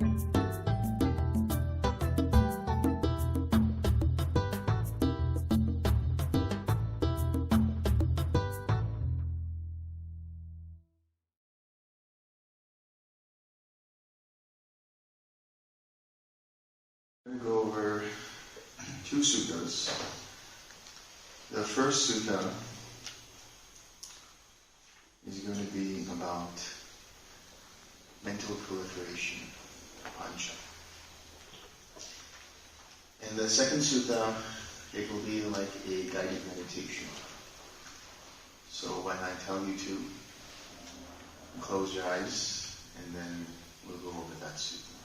I'm going to go over two suttas. The first sutta is going to be about mental proliferation, pancha. And the second sutta, it will be like a guided meditation. So when I tell you to, close your eyes, and then we'll go over that sutta.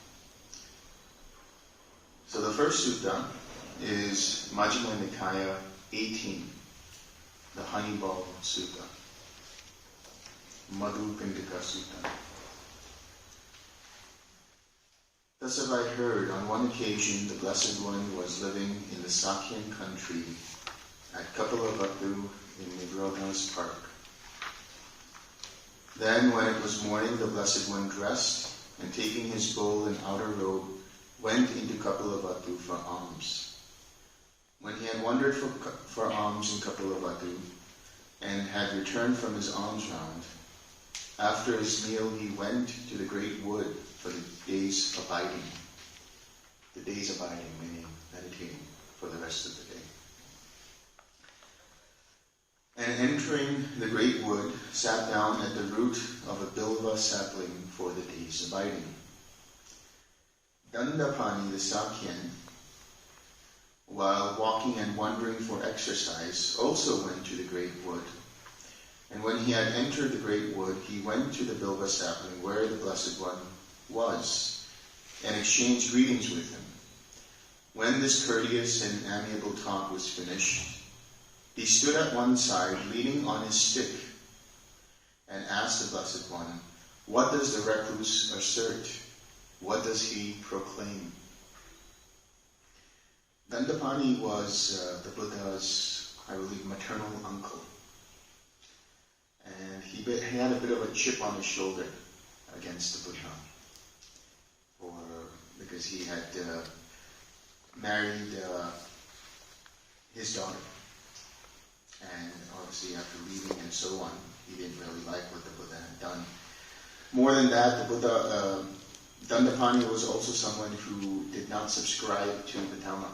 So the first sutta is Majjhima Nikāya 18, the Honeyball Sutta, Madhupindika Sutta. Thus have I heard, on one occasion the Blessed One was living in the Sakyan country at Kapilavatthu in Nivroda's park. Then when it was morning, the Blessed One dressed, and taking his bowl and outer robe, went into Kapilavatthu for alms. When he had wandered for alms in Kapilavatthu, and had returned from his alms round, after his meal he went to the great wood for the day's abiding. The day's abiding, meaning meditating for the rest of the day. And entering the great wood, sat down at the root of a bilva sapling for the day's abiding. Dandapani the Sakyan, while walking and wandering for exercise, also went to the great wood. And when he had entered the great wood, he went to the bilva sapling where the Blessed One was, and exchanged greetings with him. When this courteous and amiable talk was finished, he stood at one side, leaning on his stick, and asked the Blessed One, "What does the recluse assert? What does he proclaim?" Dandapani was the Buddha's, I believe, maternal uncle. And he had a bit of a chip on his shoulder against the Buddha, because he had married his daughter. And obviously after leaving and so on, he didn't really like what the Buddha had done. More than that, the Buddha, Dandapani was also someone who did not subscribe to the Dhamma.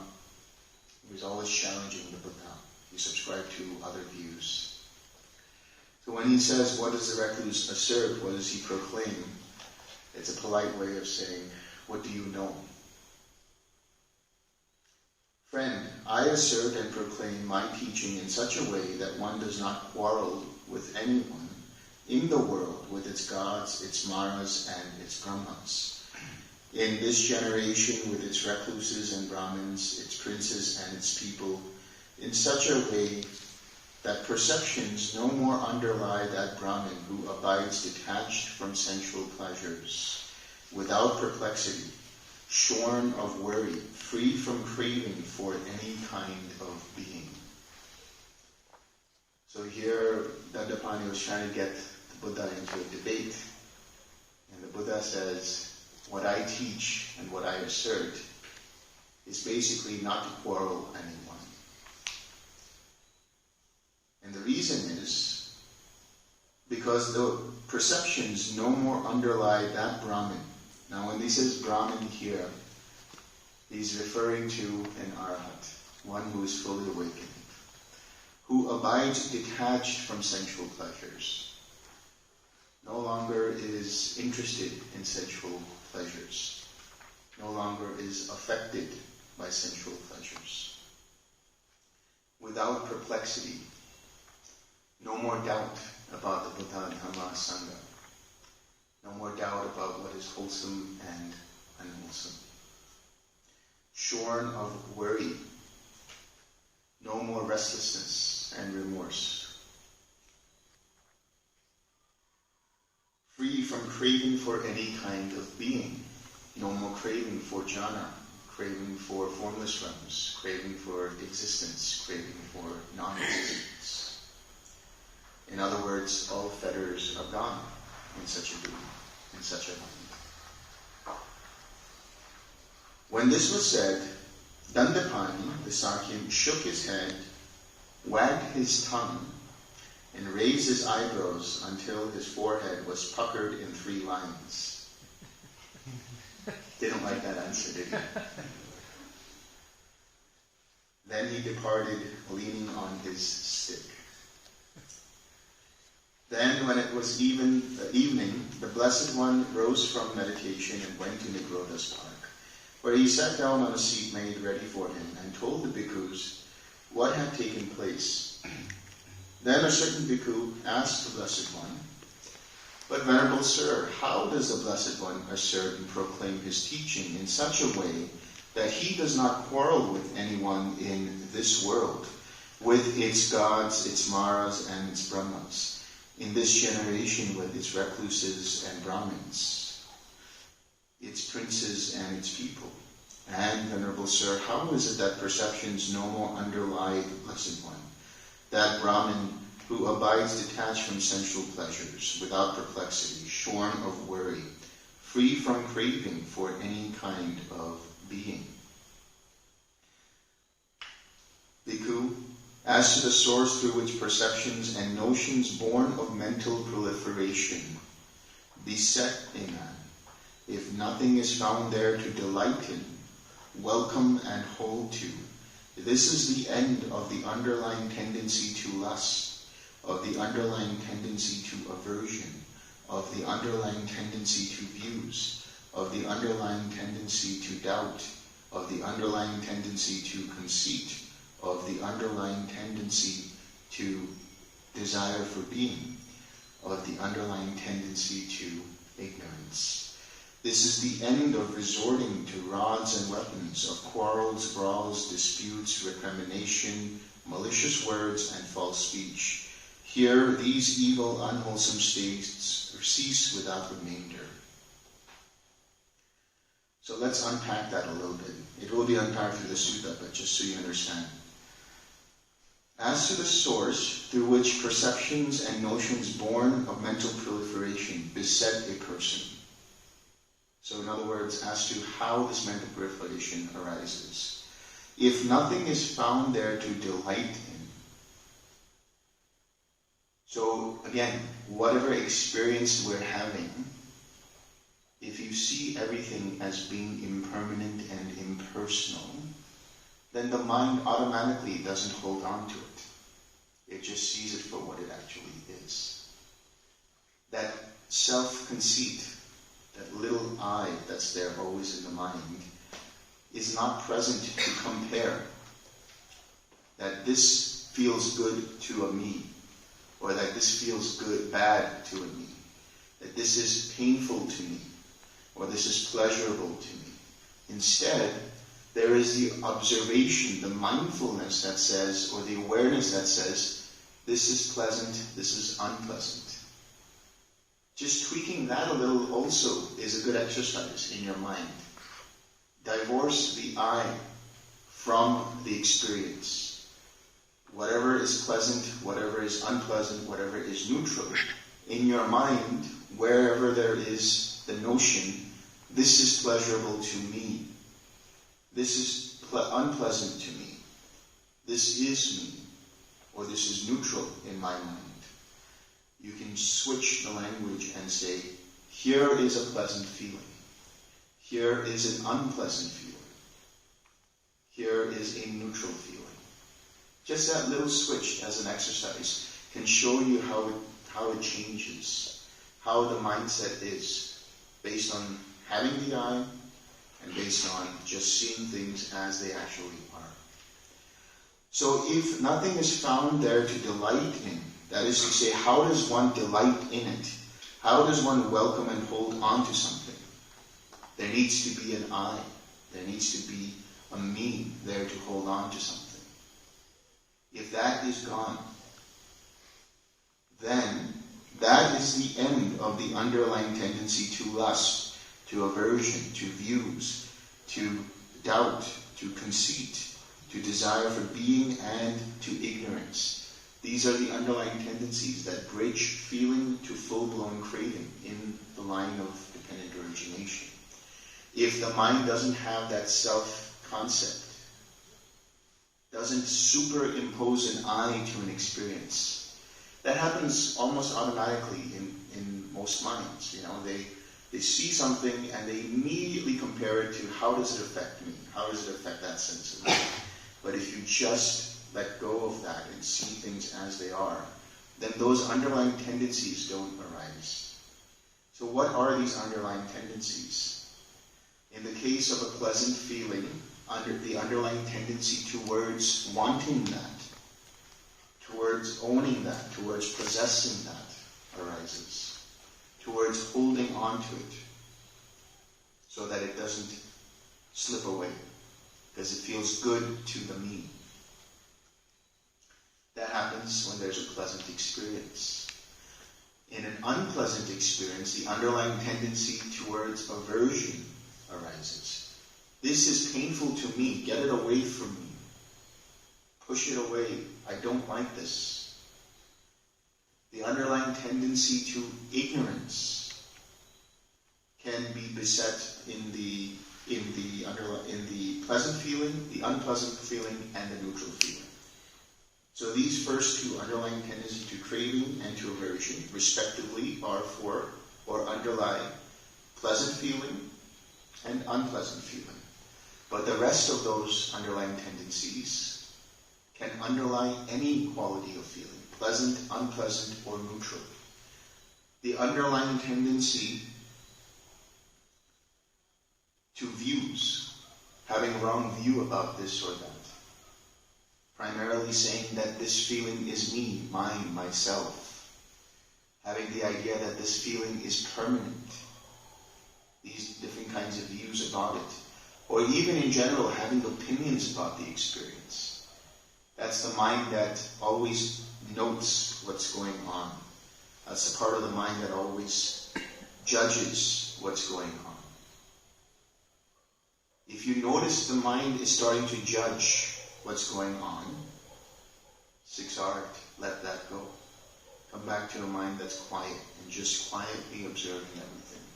He was always challenging the Buddha. He subscribed to other views. So when he says, "What does the recluse assert? What does he proclaim?" it's a polite way of saying, "What do you know?" Friend, I assert and proclaim my teaching in such a way that one does not quarrel with anyone in the world with its gods, its maras, and its brahmas. In this generation with its recluses and brahmins, its princes and its people, in such a way that perceptions no more underlie that Brahmin who abides detached from sensual pleasures, without perplexity, shorn of worry, free from craving for any kind of being. So here, Dandapani was trying to get the Buddha into a debate. And the Buddha says, what I teach and what I assert is basically not to quarrel anyone. And the reason is because the perceptions no more underlie that Brahmin. Now when he says Brahmin here, he's referring to an Arhat, one who is fully awakened, who abides detached from sensual pleasures, no longer is interested in sensual pleasures, no longer is affected by sensual pleasures, without perplexity, no more doubt about the Buddha, Dhamma, Sangha, no more doubt about what is wholesome and unwholesome, shorn of worry, no more restlessness and remorse, free from craving for any kind of being, no more craving for jhana, craving for formless realms, craving for existence, craving for non-existence. In other words, all fetters are gone in such a being, in such a mind. When this was said, Dandapani, the Sakyam, shook his head, wagged his tongue, and raised his eyebrows until his forehead was puckered in 3 lines. Didn't like that answer, did he? Then he departed, leaning on his stick. Then, when it was evening, the Blessed One rose from meditation and went to Nigroda's park, where he sat down on a seat made ready for him and told the bhikkhus what had taken place. Then a certain bhikkhu asked the Blessed One, "But Venerable Sir, how does the Blessed One assert and proclaim his teaching in such a way that he does not quarrel with anyone in this world, with its gods, its maras, and its brahmas, in this generation with its recluses and brahmins, its princes and its people? And, Venerable Sir, how is it that perceptions no more underlie the Blessed One, that Brahmin who abides detached from sensual pleasures, without perplexity, shorn of worry, free from craving for any kind of being?" Bhikkhu, as to the source through which perceptions and notions born of mental proliferation beset a man, if nothing is found there to delight in, welcome and hold to, this is the end of the underlying tendency to lust, of the underlying tendency to aversion, of the underlying tendency to views, of the underlying tendency to doubt, of the underlying tendency to conceit, of the underlying tendency to desire for being, of the underlying tendency to ignorance. This is the end of resorting to rods and weapons, of quarrels, brawls, disputes, recrimination, malicious words, and false speech. Here, these evil, unwholesome states cease without remainder. So let's unpack that a little bit. It will be unpacked through the sutta, but just so you understand. As to the source through which perceptions and notions born of mental proliferation beset a person. So in other words, as to how this mental proliferation arises. If nothing is found there to delight in. So again, whatever experience we're having, if you see everything as being impermanent and impersonal, then the mind automatically doesn't hold on to it. It just sees it for what it actually is. That self-conceit, that little I that's there always in the mind, is not present to compare. That this feels good to a me, or that this feels bad to a me, that this is painful to me, or this is pleasurable to me. Instead, there is the observation, the mindfulness that says, or the awareness that says, this is pleasant, this is unpleasant. Just tweaking that a little also is a good exercise in your mind. Divorce the I from the experience. Whatever is pleasant, whatever is unpleasant, whatever is neutral, in your mind, wherever there is the notion, this is pleasurable to me, this is unpleasant to me, this is me, or this is neutral in my mind. You can switch the language and say, here is a pleasant feeling, here is an unpleasant feeling, here is a neutral feeling. Just that little switch as an exercise can show you how it changes, how the mindset is, based on having the I, and based on just seeing things as they actually are. So if nothing is found there to delight in, that is to say, how does one delight in it? How does one welcome and hold on to something? There needs to be an I. There needs to be a me there to hold on to something. If that is gone, then that is the end of the underlying tendency to lust, to aversion, to views, to doubt, to conceit, to desire for being, and to ignorance. These are the underlying tendencies that bridge feeling to full-blown craving in the line of dependent origination. if the mind doesn't have that self-concept, doesn't superimpose an I to an experience, that happens almost automatically in most minds. They see something and they immediately compare it to, how does it affect me? How does it affect that sense of me? But if you just let go of that and see things as they are, then those underlying tendencies don't arise. So what are these underlying tendencies? In the case of a pleasant feeling, the underlying tendency towards wanting that, towards owning that, towards possessing that arises, towards holding on to it so that it doesn't slip away, because it feels good to the me. That happens when there's a pleasant experience. In an unpleasant experience, the underlying tendency towards aversion arises. This is painful to me. Get it away from me. Push it away. I don't like this. The underlying tendency to ignorance can be beset in the pleasant feeling, the unpleasant feeling, and the neutral feeling. So these first two, underlying tendency to craving and to aversion, respectively, are for or underlie pleasant feeling and unpleasant feeling. But the rest of those underlying tendencies can underlie any quality of feeling, pleasant, unpleasant, or neutral. The underlying tendency to views, having wrong view about this or that, primarily saying that this feeling is me, mine, myself, having the idea that this feeling is permanent, these different kinds of views about it, or even in general having opinions about the experience. That's the mind that always notes what's going on. That's the part of the mind that always judges what's going on. If you notice the mind is starting to judge what's going on, 6 art, let that go. Come back to a mind that's quiet and just quietly observing everything.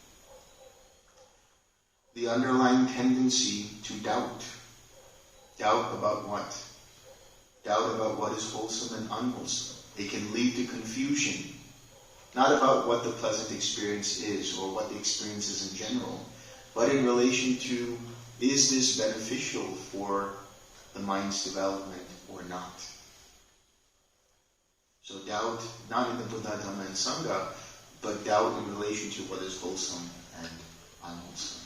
The underlying tendency to doubt. Doubt about what? Doubt about what is wholesome and unwholesome. It can lead to confusion. Not about what the pleasant experience is or what the experience is in general, but in relation to, is this beneficial for the mind's development or not? So doubt, not in the Buddha, Dhamma, and Sangha, but doubt in relation to what is wholesome and unwholesome.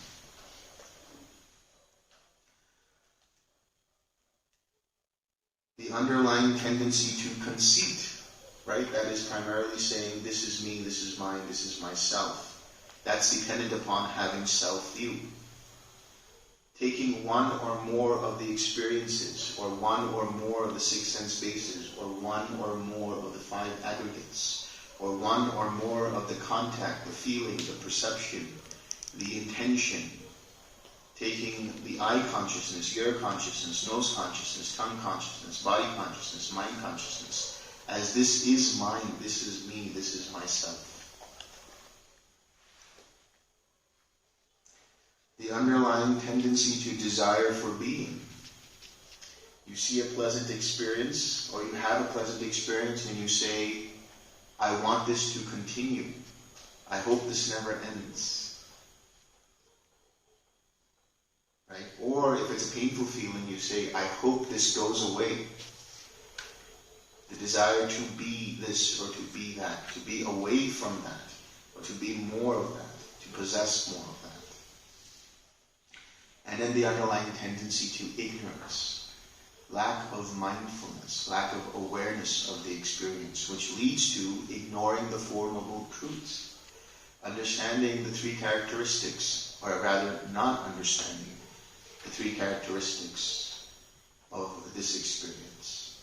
The underlying tendency to conceit, right? That is primarily saying, this is me, this is mine, this is myself. That's dependent upon having self-view. Taking one or more of the experiences, or one or more of the 6 sense bases, or one or more of the 5 aggregates, or one or more of the contact, the feeling, the perception, the intention. Taking the eye consciousness, ear consciousness, nose consciousness, tongue consciousness, body consciousness, mind consciousness, as this is mine, this is me, this is myself. The underlying tendency to desire for being. You see a pleasant experience, or you have a pleasant experience, and you say, I want this to continue. I hope this never ends. Right? Or if it's a painful feeling, you say, I hope this goes away. The desire to be this or to be that, to be away from that, or to be more of that, to possess more of that. And then the underlying tendency to ignorance, lack of mindfulness, lack of awareness of the experience, which leads to ignoring the Four Noble Truths, understanding the 3 characteristics, or rather not understanding the 3 characteristics of this experience.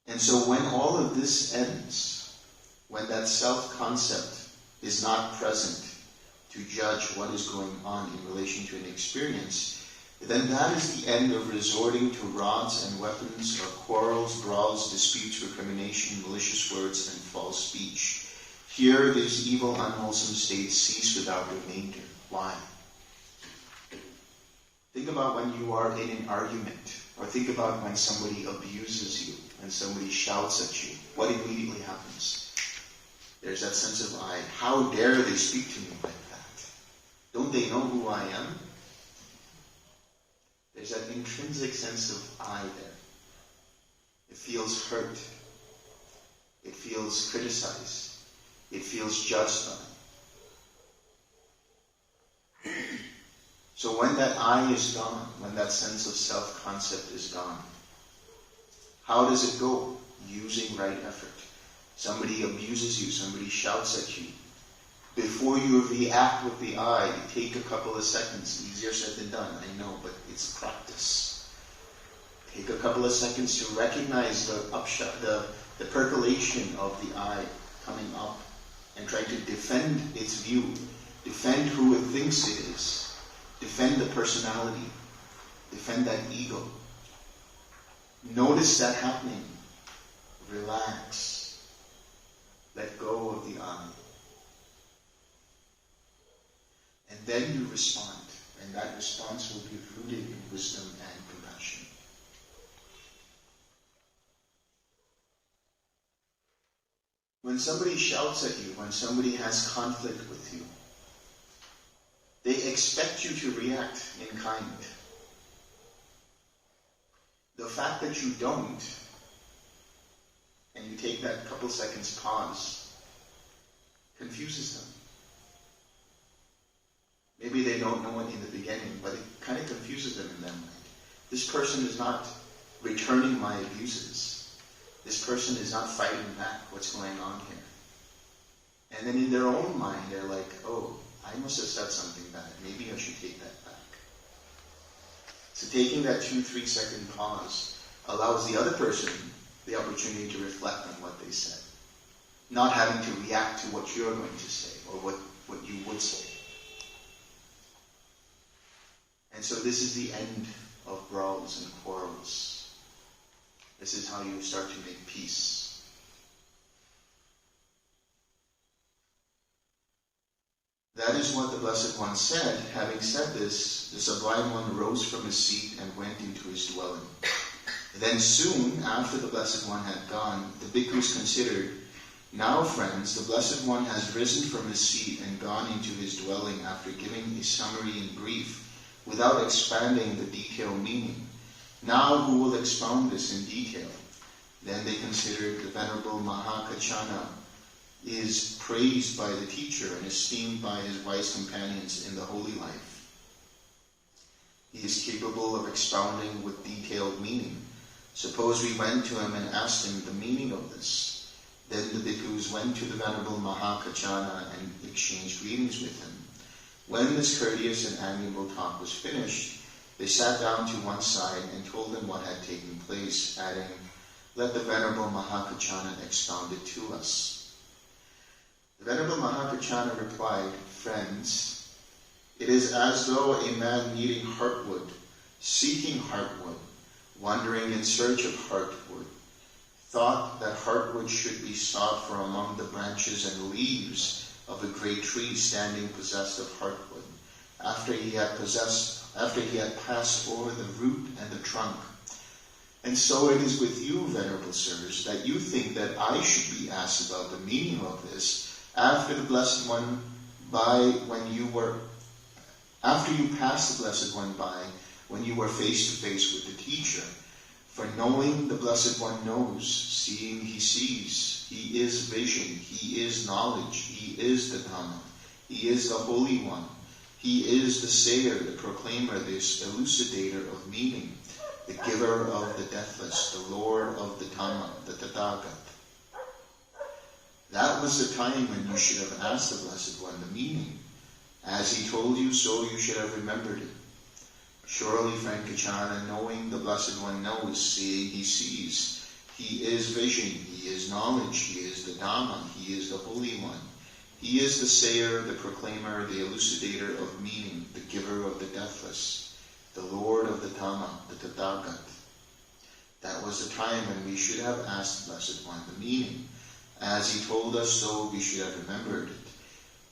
And so when all of this ends, when that self-concept is not present to judge what is going on in relation to an experience, then that is the end of resorting to rods and weapons, or quarrels, brawls, disputes, recrimination, malicious words, and false speech. Here, these evil, unwholesome states cease without remainder. Why? Think about when you are in an argument, or think about when somebody abuses you, when somebody shouts at you. What immediately happens? There's that sense of I. How dare they speak to me like that? Don't they know who I am? There's that intrinsic sense of I there. It feels hurt. It feels criticized. It feels judged by. So when that I is gone, when that sense of self-concept is gone, how does it go? Using right effort. Somebody abuses you, somebody shouts at you. Before you react with the I, take a couple of seconds. Easier said than done, I know, but it's practice. Take a couple of seconds to recognize the percolation of the I coming up and try to defend its view, defend who it thinks it is, defend the personality, defend that ego. Notice that happening. Relax. Let go of the I. And then you respond, and that response will be rooted in wisdom and compassion. When somebody shouts at you, when somebody has conflict with you, they expect you to react in kind. The fact that you don't, and you take that couple seconds pause, confuses them. Maybe they don't know it in the beginning, but it kind of confuses them in their mind. This person is not returning my abuses. This person is not fighting back. What's going on here? And then in their own mind, they're like, oh, I must have said something bad. Maybe I should take that back. So taking that 2-3 second pause allows the other person the opportunity to reflect on what they said. Not having to react to what you're going to say or what you would say. And so this is the end of brawls and quarrels. This is how you start to make peace. That is what the Blessed One said. Having said this, the Sublime One rose from his seat and went into his dwelling. Then soon after the Blessed One had gone, the bhikkhus considered, now friends, the Blessed One has risen from his seat and gone into his dwelling after giving a summary in brief, without expanding the detailed meaning. Now who will expound this in detail? Then they considered the Venerable Mahakachana is praised by the teacher and esteemed by his wise companions in the holy life. He is capable of expounding with detailed meaning. Suppose we went to him and asked him the meaning of this. Then the bhikkhus went to the Venerable Mahakachana and exchanged greetings with him. When this courteous and amiable talk was finished, they sat down to one side and told him what had taken place, adding, let the Venerable Mahakachana expound it to us. The Venerable Mahakachana replied, friends, it is as though a man needing heartwood, seeking heartwood, wandering in search of heartwood, thought that heartwood should be sought for among the branches and leaves of a great tree standing possessed of heartwood, after he had passed over the root and the trunk. And so it is with you, venerable sirs, that you think that I should be asked about the meaning of this after the Blessed One after you passed the Blessed One by, when you were face to face with the teacher. For knowing the Blessed One knows, seeing he sees, he is vision, he is knowledge, he is the Dhamma, he is the Holy One, he is the sayer, the proclaimer, the elucidator of meaning, the giver of the deathless, the Lord of the Dhamma, the Tathagat. That was the time when you should have asked the Blessed One the meaning. As he told you, so you should have remembered it. Surely, friend Kachana, knowing the Blessed One knows, seeing he sees. He is vision, he is knowledge, he is the Dhamma, he is the Holy One. He is the sayer, the proclaimer, the elucidator of meaning, the giver of the deathless, the Lord of the Dhamma, the Tathagat. That was the time when we should have asked the Blessed One the meaning. As he told us so, we should have remembered it.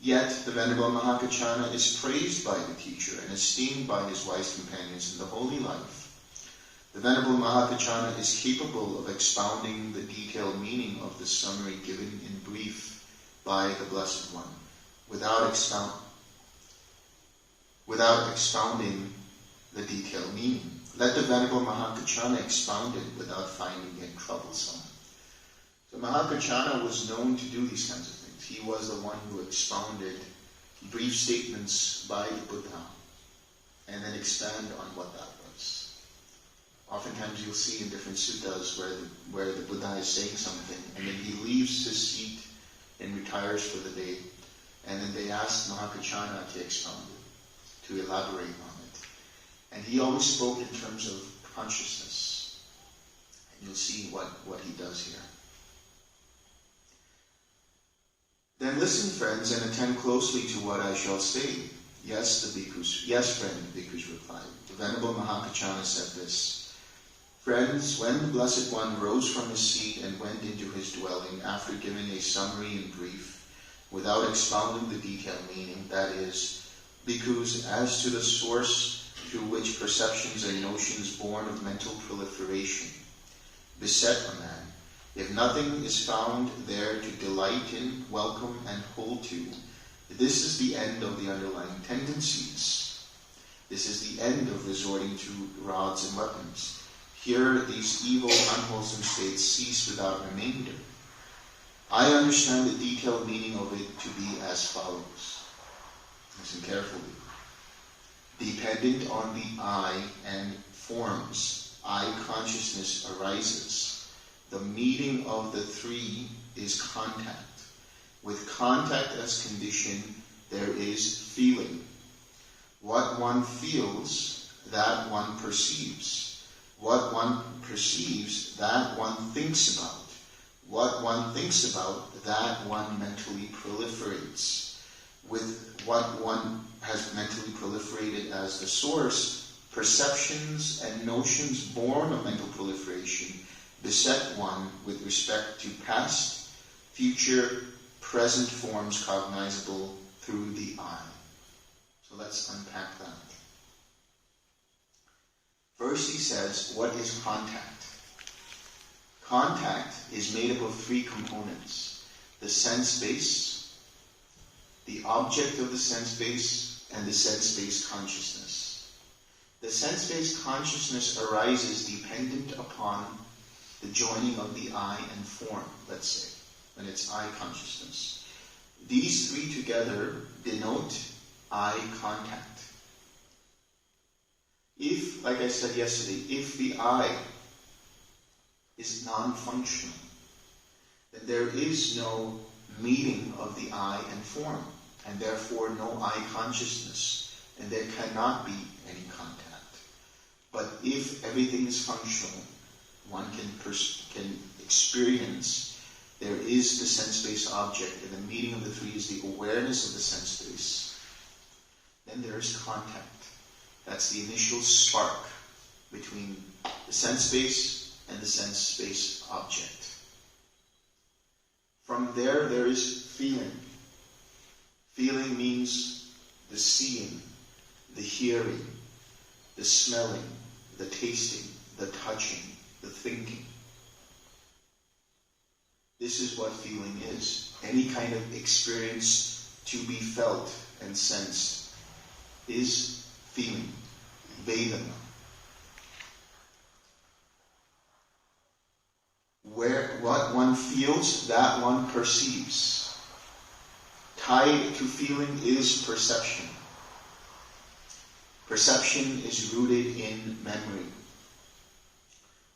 Yet the Venerable Mahākāccana is praised by the teacher and esteemed by his wise companions in the holy life. The Venerable Mahākāccana is capable of expounding the detailed meaning of the summary given in brief by the Blessed One, without expounding the detailed meaning. Let the Venerable Mahākāccana expound it without finding it troublesome. So Mahākāccana was known to do these kinds of things. He was the one who expounded brief statements by the Buddha and then expand on what that was. Oftentimes you'll see in different suttas where the Buddha is saying something and then he leaves his seat and retires for the day, and then they ask Mahākāccana to expound it, to elaborate on it. And he always spoke in terms of consciousness. And you'll see what he does here. Then listen, friends, and attend closely to what I shall say. Yes, friend, the bhikkhus replied. The Venerable Mahākāccana said this: Friends, when the Blessed One rose from his seat and went into his dwelling after giving a summary in brief, without expounding the detailed meaning, that is, bhikkhus, as to the source through which perceptions and notions born of mental proliferation beset a man, if nothing is found there to delight in, welcome, and hold to, this is the end of the underlying tendencies. This is the end of resorting to rods and weapons. Here, these evil, unwholesome states cease without remainder. I understand the detailed meaning of it to be as follows. Listen carefully. Dependent on the I and forms, I consciousness arises. The meeting of the three is contact. With contact as condition, there is feeling. What one feels, that one perceives. What one perceives, that one thinks about. What one thinks about, that one mentally proliferates. With what one has mentally proliferated as the source, perceptions and notions born of mental proliferation beset one with respect to past, future, present forms cognizable through the I. So let's unpack that. First he says, what is contact? Contact is made up of three components: the sense base, the object of the sense base, and the sense-based consciousness. The sense-based consciousness arises dependent upon the joining of the I and form, let's say, when it's I consciousness. These three together denote I contact. If, like I said yesterday, if the I is non-functional, then there is no meeting of the I and form, and therefore no I consciousness, and there cannot be any contact. But if everything is functional, one can experience there is the sense-based object, and the meeting of the three is the awareness of the sense base. Then there is contact. That's the initial spark between the sense base and the sense-based object. From there is feeling. Feeling means the seeing, the hearing, the smelling, the tasting, the touching, the thinking. This is what feeling is. Any kind of experience to be felt and sensed is feeling, Vedana. What one feels, that one perceives. Tied to feeling is perception. Perception is rooted in memory.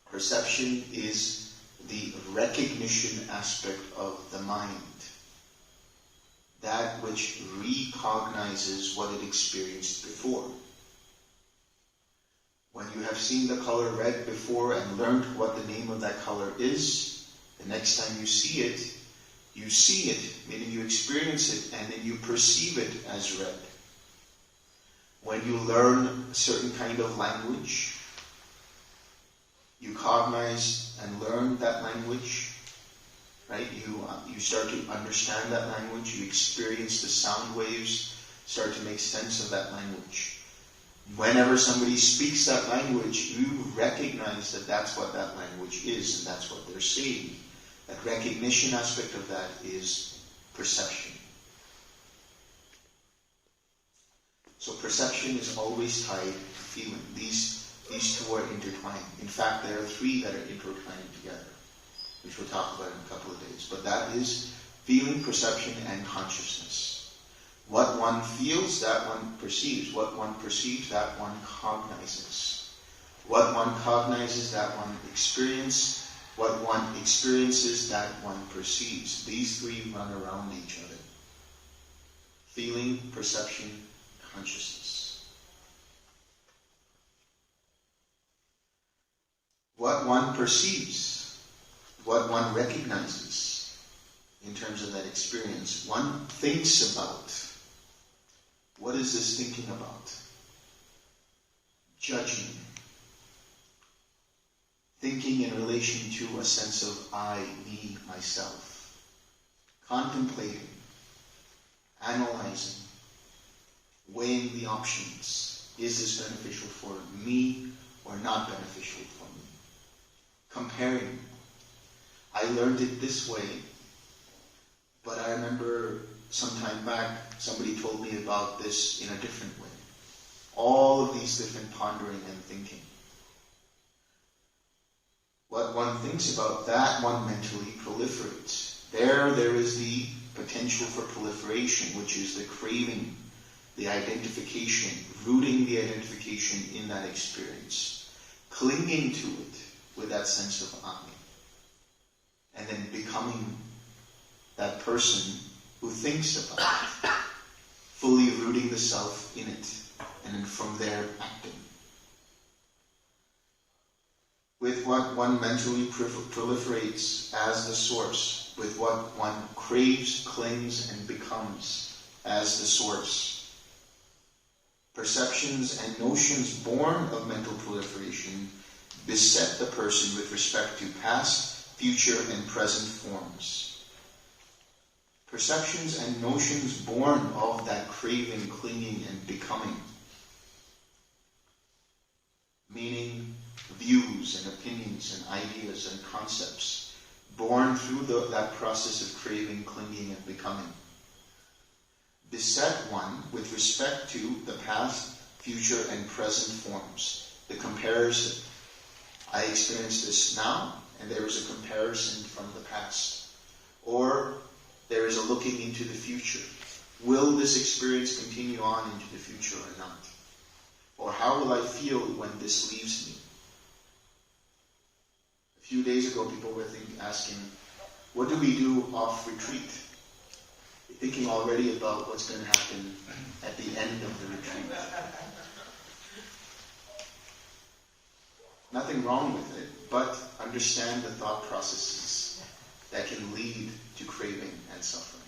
Perception is the recognition aspect of the mind. That which recognizes what it experienced before. When you have seen the color red before and learned what the name of that color is, the next time you see it, meaning you experience it, and then you perceive it as red. When you learn a certain kind of language, you cognize and learn that language, right? You start to understand that language, you experience the sound waves, start to make sense of that language. Whenever somebody speaks that language, you recognize that that's what that language is and that's what they're saying. That recognition aspect of that is perception. So perception is always tied to feeling. These two are intertwined. In fact, there are three that are intertwined together, which we'll talk about in a couple of days. But that is feeling, perception, and consciousness. What one feels, that one perceives. What one perceives, that one cognizes. What one cognizes, that one experiences. What one experiences, that one perceives. These three run around each other. Feeling, perception, consciousness. What one perceives, what one recognizes in terms of that experience, one thinks about. What is this thinking about? Judging. Thinking in relation to a sense of I, me, myself. Contemplating. Analyzing. Weighing the options. Is this beneficial for me or not beneficial for me? Comparing. I learned it this way, but I remember some time back somebody told me about this in a different way. All of these different pondering and thinking. What one thinks about, that one mentally proliferates. There is the potential for proliferation, which is the craving, the identification, rooting the identification in that experience, clinging to it with that sense of I, and then becoming that person who thinks about it, fully rooting the self in it, and then from there acting. With what one mentally proliferates as the source, with what one craves, clings, and becomes as the source. Perceptions and notions born of mental proliferation beset the person with respect to past, future, and present forms. Perceptions and notions born of that craving, clinging, and becoming. Meaning, views and opinions and ideas and concepts born through that process of craving, clinging, and becoming. Beset one with respect to the past, future, and present forms. The comparison. I experience this now, and there is a comparison from the past. Or there is a looking into the future. Will this experience continue on into the future or not? Or how will I feel when this leaves me? A few days ago, people were asking, what do we do off retreat? Thinking already about what's going to happen at the end of the retreat. Nothing wrong with it, but understand the thought processes that can lead to craving and suffering.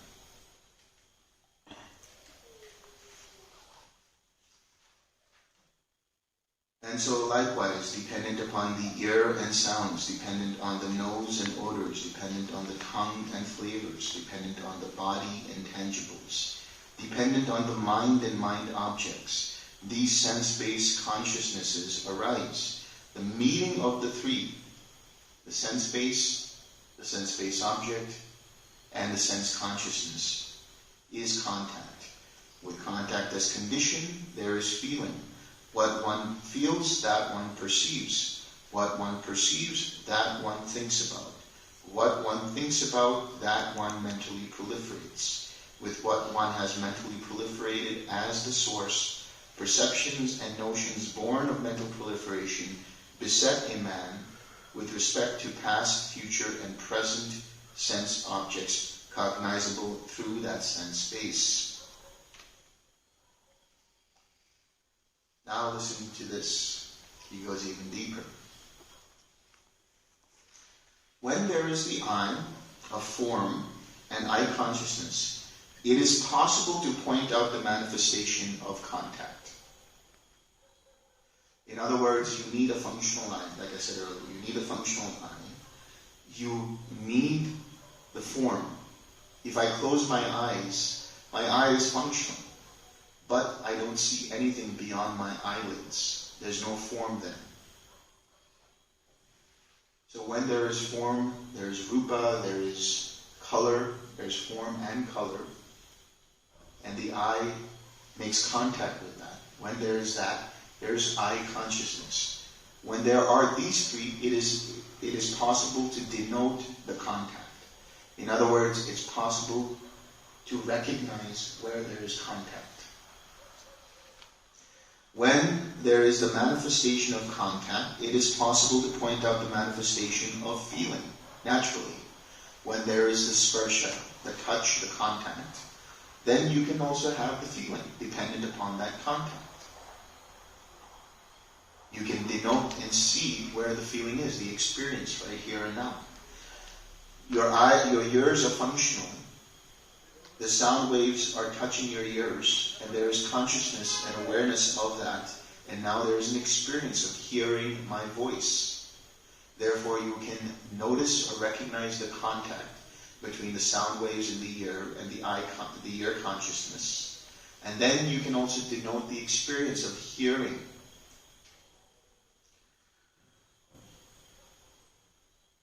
And so likewise, dependent upon the ear and sounds, dependent on the nose and odors, dependent on the tongue and flavors, dependent on the body and tangibles, dependent on the mind and mind objects, these sense-based consciousnesses arise. The meeting of the three, the sense-based object, and the sense consciousness, is contact. With contact as condition, there is feeling. What one feels, that one perceives. What one perceives, that one thinks about. What one thinks about, that one mentally proliferates. With what one has mentally proliferated as the source, perceptions and notions born of mental proliferation beset a man with respect to past, future, and present sense objects cognizable through that sense space. Now listen to this. He goes even deeper. When there is the I of form and I consciousness, it is possible to point out the manifestation of contact. In other words, you need a functional I. Like I said earlier, you need a functional I. You need the form. If I close my eye is functional, but I don't see anything beyond my eyelids. There's no form there. So when there is form, there's rupa, there is color, there's form and color, and the eye makes contact with that. When there is that, there's eye consciousness. When there are these three, it is possible to denote the contact. In other words, it's possible to recognize where there is contact. When there is the manifestation of contact, it is possible to point out the manifestation of feeling, naturally. When there is the sparsha, the touch, the contact, then you can also have the feeling, dependent upon that contact. You can denote and see where the feeling is, the experience right here and now. Your ears are functional. The sound waves are touching your ears, and there is consciousness and awareness of that. And now there is an experience of hearing my voice. Therefore, you can notice or recognize the contact between the sound waves in the ear and the ear consciousness. And then you can also denote the experience of hearing.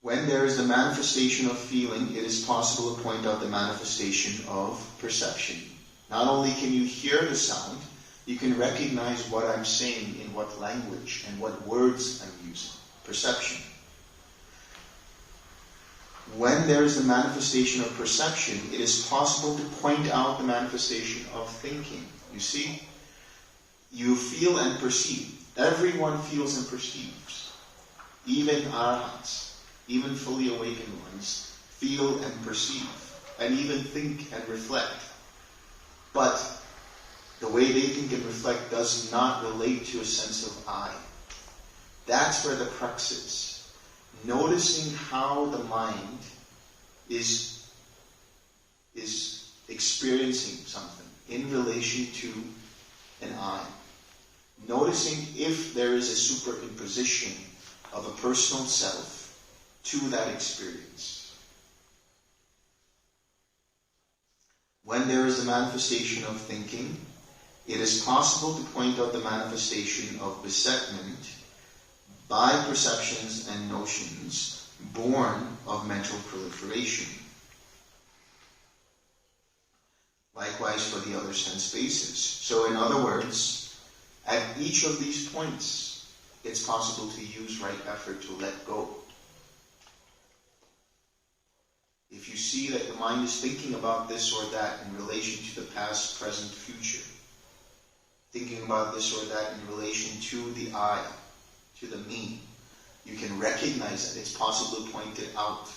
When there is the manifestation of feeling, it is possible to point out the manifestation of perception. Not only can you hear the sound, you can recognize what I'm saying in what language and what words I'm using. Perception. When there is the manifestation of perception, it is possible to point out the manifestation of thinking. You see? You feel and perceive. Everyone feels and perceives. Even arhats. Even fully awakened ones feel and perceive, and even think and reflect. But the way they think and reflect does not relate to a sense of I. That's where the crux is. Noticing how the mind is experiencing something in relation to an I. Noticing if there is a superimposition of a personal self to that experience. When there is a manifestation of thinking, it is possible to point out the manifestation of besetment by perceptions and notions born of mental proliferation. Likewise for the other sense bases. So in other words, at each of these points, it's possible to use right effort to let go. If you see that the mind is thinking about this or that in relation to the past, present, future, thinking about this or that in relation to the I, to the me, you can recognize that it's possible to point it out,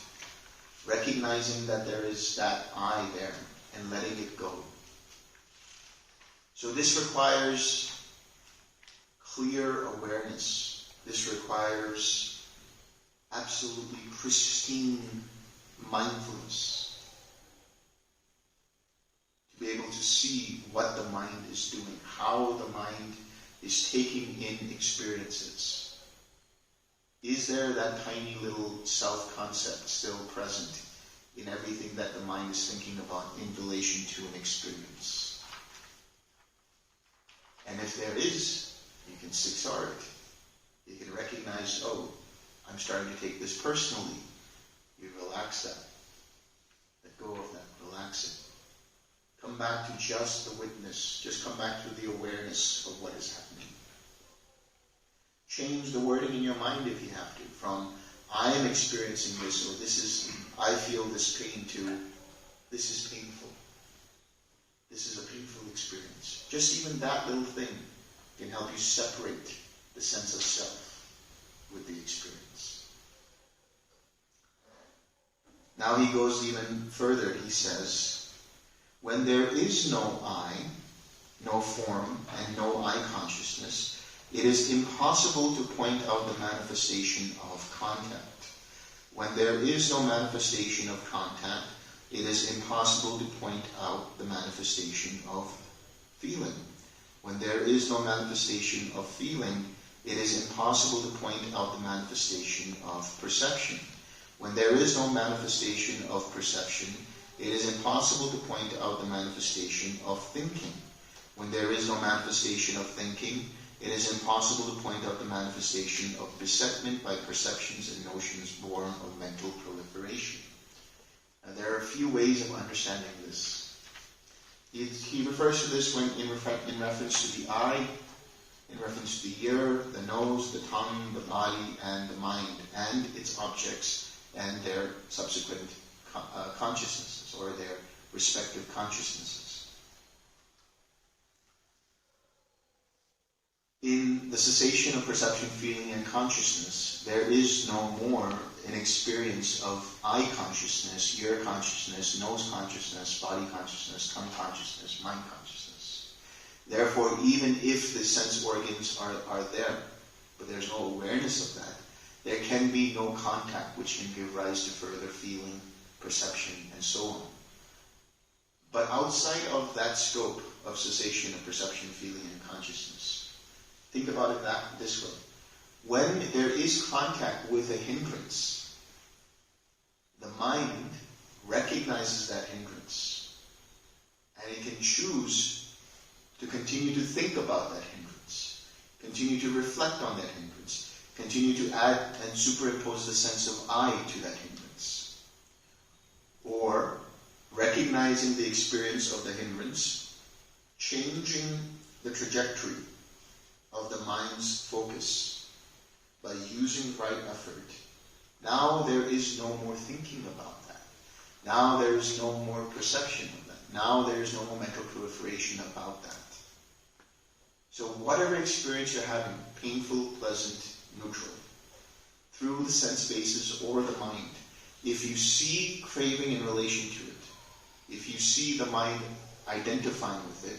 recognizing that there is that I there and letting it go. So this requires clear awareness. This requires absolutely pristine mindfulness, to be able to see what the mind is doing, how the mind is taking in experiences. Is there that tiny little self-concept still present in everything that the mind is thinking about in relation to an experience? And if there is, you can siksar it. You can recognize, oh, I'm starting to take this personally. You relax that. Let go of that. Relax it. Come back to just the witness. Just come back to the awareness of what is happening. Change the wording in your mind if you have to. From, I am experiencing this, or this is, I feel this pain to, this is painful. This is a painful experience. Just even that little thing can help you separate the sense of self with the experience. Now he goes even further. He says, when there is no I, no form, and no I consciousness, it is impossible to point out the manifestation of contact. When there is no manifestation of contact, it is impossible to point out the manifestation of feeling. When there is no manifestation of feeling, it is impossible to point out the manifestation of perception. When there is no manifestation of perception, it is impossible to point out the manifestation of thinking. When there is no manifestation of thinking, it is impossible to point out the manifestation of besetment by perceptions and notions born of mental proliferation. Now, there are a few ways of understanding this. He refers to this when in reference to the eye, in reference to the ear, the nose, the tongue, the body, and the mind, and its objects and their subsequent consciousnesses, or their respective consciousnesses. In the cessation of perception, feeling, and consciousness, there is no more an experience of eye consciousness, ear consciousness, nose consciousness, body consciousness, tongue consciousness, mind consciousness. Therefore, even if the sense organs are there, but there's no awareness of that, there can be no contact which can give rise to further feeling, perception, and so on. But outside of that scope of cessation of perception, feeling, and consciousness, think about it this way. When there is contact with a hindrance, the mind recognizes that hindrance, and it can choose to continue to think about that hindrance, continue to reflect on that hindrance, continue to add and superimpose the sense of I to that hindrance. Or, recognizing the experience of the hindrance, changing the trajectory of the mind's focus by using right effort. Now there is no more thinking about that. Now there is no more perception of that. Now there is no more mental proliferation about that. So whatever experience you're having, painful, pleasant, neutral, through the sense basis or the mind, if you see craving in relation to it, if you see the mind identifying with it,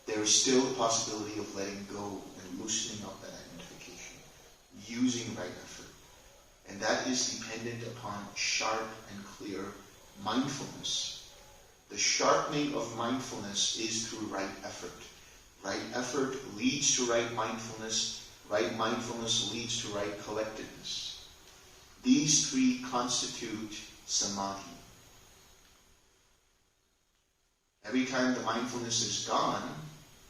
there is still a possibility of letting go and loosening up that identification, using right effort. And that is dependent upon sharp and clear mindfulness. The sharpening of mindfulness is through right effort. Right effort leads to right mindfulness. Right mindfulness leads to right collectedness. These three constitute samadhi. Every time the mindfulness is gone,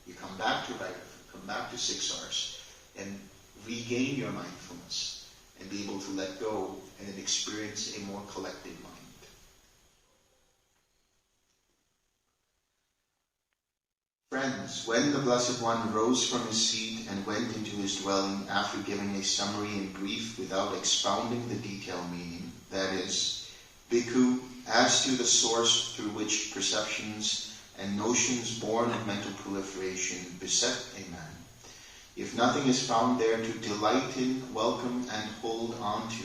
you come back to right effort, come back to 6 R's, and regain your mindfulness, and be able to let go and then experience a more collected mind. Friends, when the Blessed One rose from his seat and went into his dwelling after giving a summary in brief without expounding the detailed meaning, that is, Bhikkhu, as to the source through which perceptions and notions born of mental proliferation beset a man, if nothing is found there to delight in, welcome, and hold on to,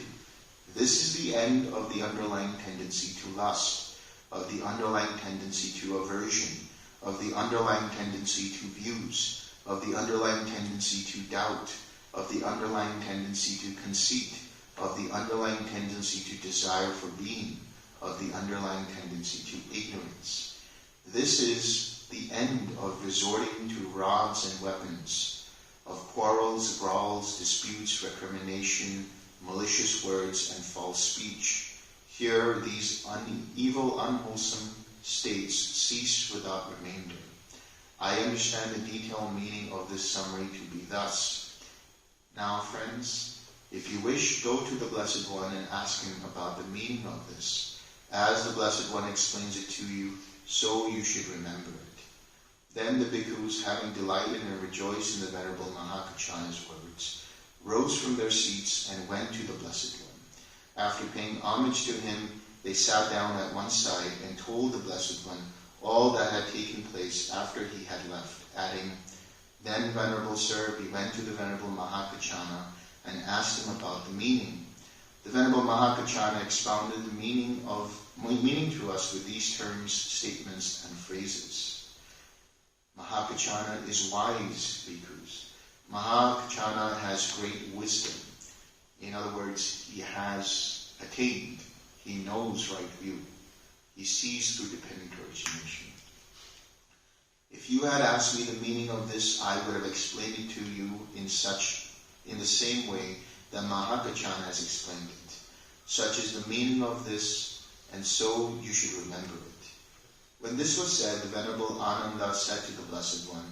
this is the end of the underlying tendency to lust, of the underlying tendency to aversion, of the underlying tendency to views, of the underlying tendency to doubt, of the underlying tendency to conceit, of the underlying tendency to desire for being, of the underlying tendency to ignorance. This is the end of resorting to rods and weapons, of quarrels, brawls, disputes, recrimination, malicious words, and false speech. Here these evil, unwholesome states cease without remainder. I understand the detailed meaning of this summary to be thus. Now, friends, if you wish, go to the Blessed One and ask him about the meaning of this. As the Blessed One explains it to you, so you should remember it. Then the bhikkhus, having delighted and rejoiced in the Venerable Mahākācāna's words, rose from their seats and went to the Blessed One. After paying homage to him, they sat down at one side and told the Blessed One all that had taken place after he had left, adding, Then, Venerable Sir, we went to the Venerable Mahākācāna and asked him about the meaning. The Venerable Mahākācāna expounded the meaning to us with these terms, statements, and phrases. Mahākācāna is wise, bhikkhus. Mahākācāna has great wisdom. In other words, he has attained. He knows right view. He sees through dependent origination. If you had asked me the meaning of this, I would have explained it to you in the same way that Mahākācāna has explained it. Such is the meaning of this, and so you should remember it. When this was said, the Venerable Ananda said to the Blessed One,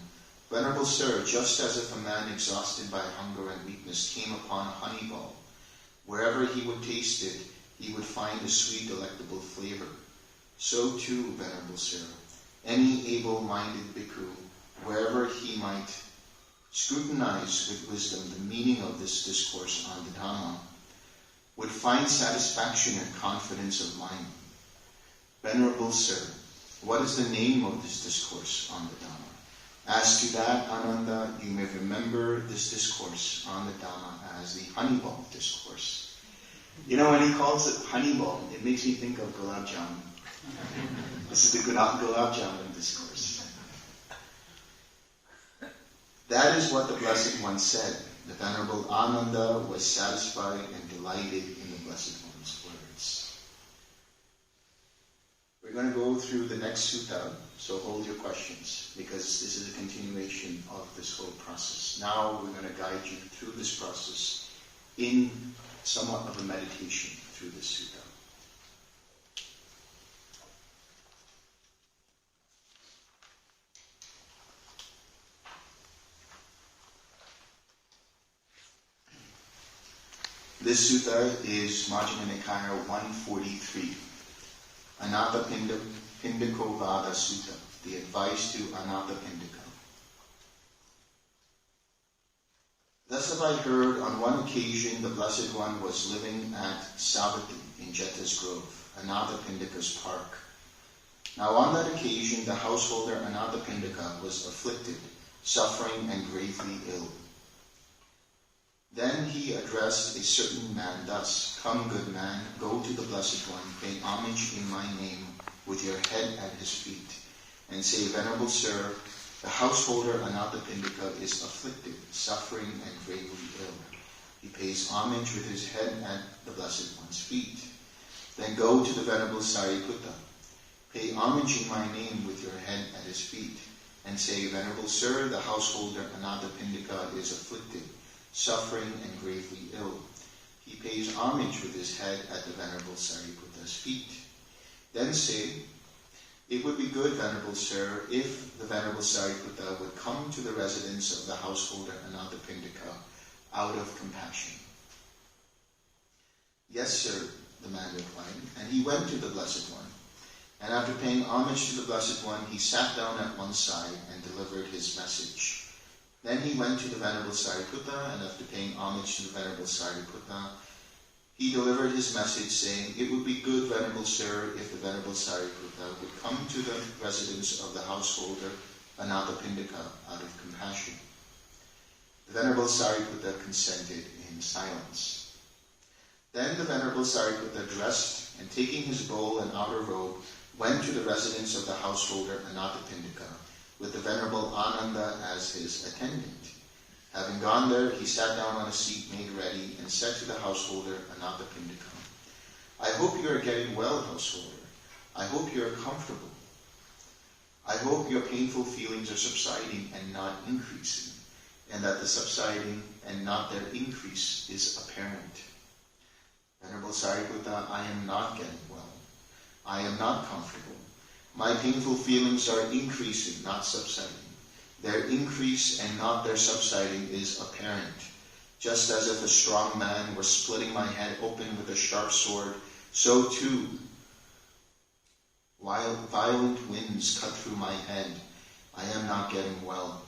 Venerable Sir, just as if a man exhausted by hunger and weakness came upon a honey ball, wherever he would taste it, he would find a sweet, delectable flavor. So too, Venerable Sir, any able-minded bhikkhu, wherever he might scrutinize with wisdom the meaning of this discourse on the Dhamma, would find satisfaction and confidence of mind. Venerable Sir, what is the name of this discourse on the Dhamma? As to that, Ananda, you may remember this discourse on the Dhamma as the honey ball discourse. You know, when he calls it honey ball, it makes me think of gulab jamun. This is the gulab jamun discourse. That is what the Blessed One said. The Venerable Ananda was satisfied and delighted in the Blessed One's words. We're going to go through the next sutta, so hold your questions, because this is a continuation of this whole process. Now we're going to guide you through this process in somewhat of a meditation through this sutta. This sutta is Majjhima Nikāya 143, Anathapindikavado Sutta, the advice to Anathapindika. Thus have I heard, on one occasion the Blessed One was living at Savatthi in Jeta's Grove, Anathapindika's park. Now on that occasion the householder Anathapindika was afflicted, suffering and gravely ill. Then he addressed a certain man thus, Come, good man, go to the Blessed One, pay homage in my name with your head at his feet, and say, Venerable Sir, the householder Anathapindika is afflicted, suffering and gravely ill. He pays homage with his head at the Blessed One's feet. Then go to the Venerable Sariputta, pay homage in my name with your head at his feet, and say, Venerable Sir, the householder Anathapindika is afflicted, suffering and gravely ill. He pays homage with his head at the Venerable Sariputta's feet. Then say, It would be good, Venerable Sir, if the Venerable Sariputta would come to the residence of the householder Anathapindika out of compassion. Yes, sir, the man replied, and he went to the Blessed One. And after paying homage to the Blessed One, he sat down at one side and delivered his message. Then he went to the Venerable Sariputta, and after paying homage to the Venerable Sariputta, he delivered his message, saying, It would be good, Venerable Sir, if the Venerable Sariputta would come to the residence of the householder Anathapindika out of compassion. The Venerable Sariputta consented in silence. Then the Venerable Sariputta dressed, and taking his bowl and outer robe, went to the residence of the householder Anathapindika, with the Venerable Ananda as his attendant. Having gone there, he sat down on a seat made ready and said to the householder Anathapindika, I hope you are getting well, householder. I hope you are comfortable. I hope your painful feelings are subsiding and not increasing, and that the subsiding and not their increase is apparent. Venerable Sariputta, I am not getting well. I am not comfortable. My painful feelings are increasing, not subsiding. Their increase and not their subsiding is apparent, just as if a strong man were splitting my head open with a sharp sword, so too, while violent winds cut through my head, I am not getting well.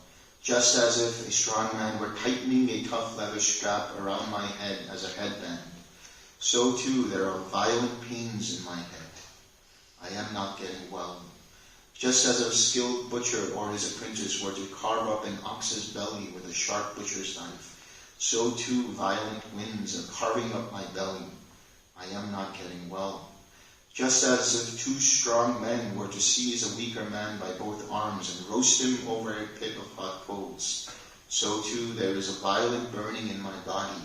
Just as if a strong man were tightening a tough leather strap around my head as a headband, so too there are violent pains in my head. I am not getting well. Just as a skilled butcher or his apprentice were to carve up an ox's belly with a sharp butcher's knife, so too violent winds are carving up my belly. I am not getting well. Just as if two strong men were to seize a weaker man by both arms and roast him over a pit of hot coals, so too there is a violent burning in my body.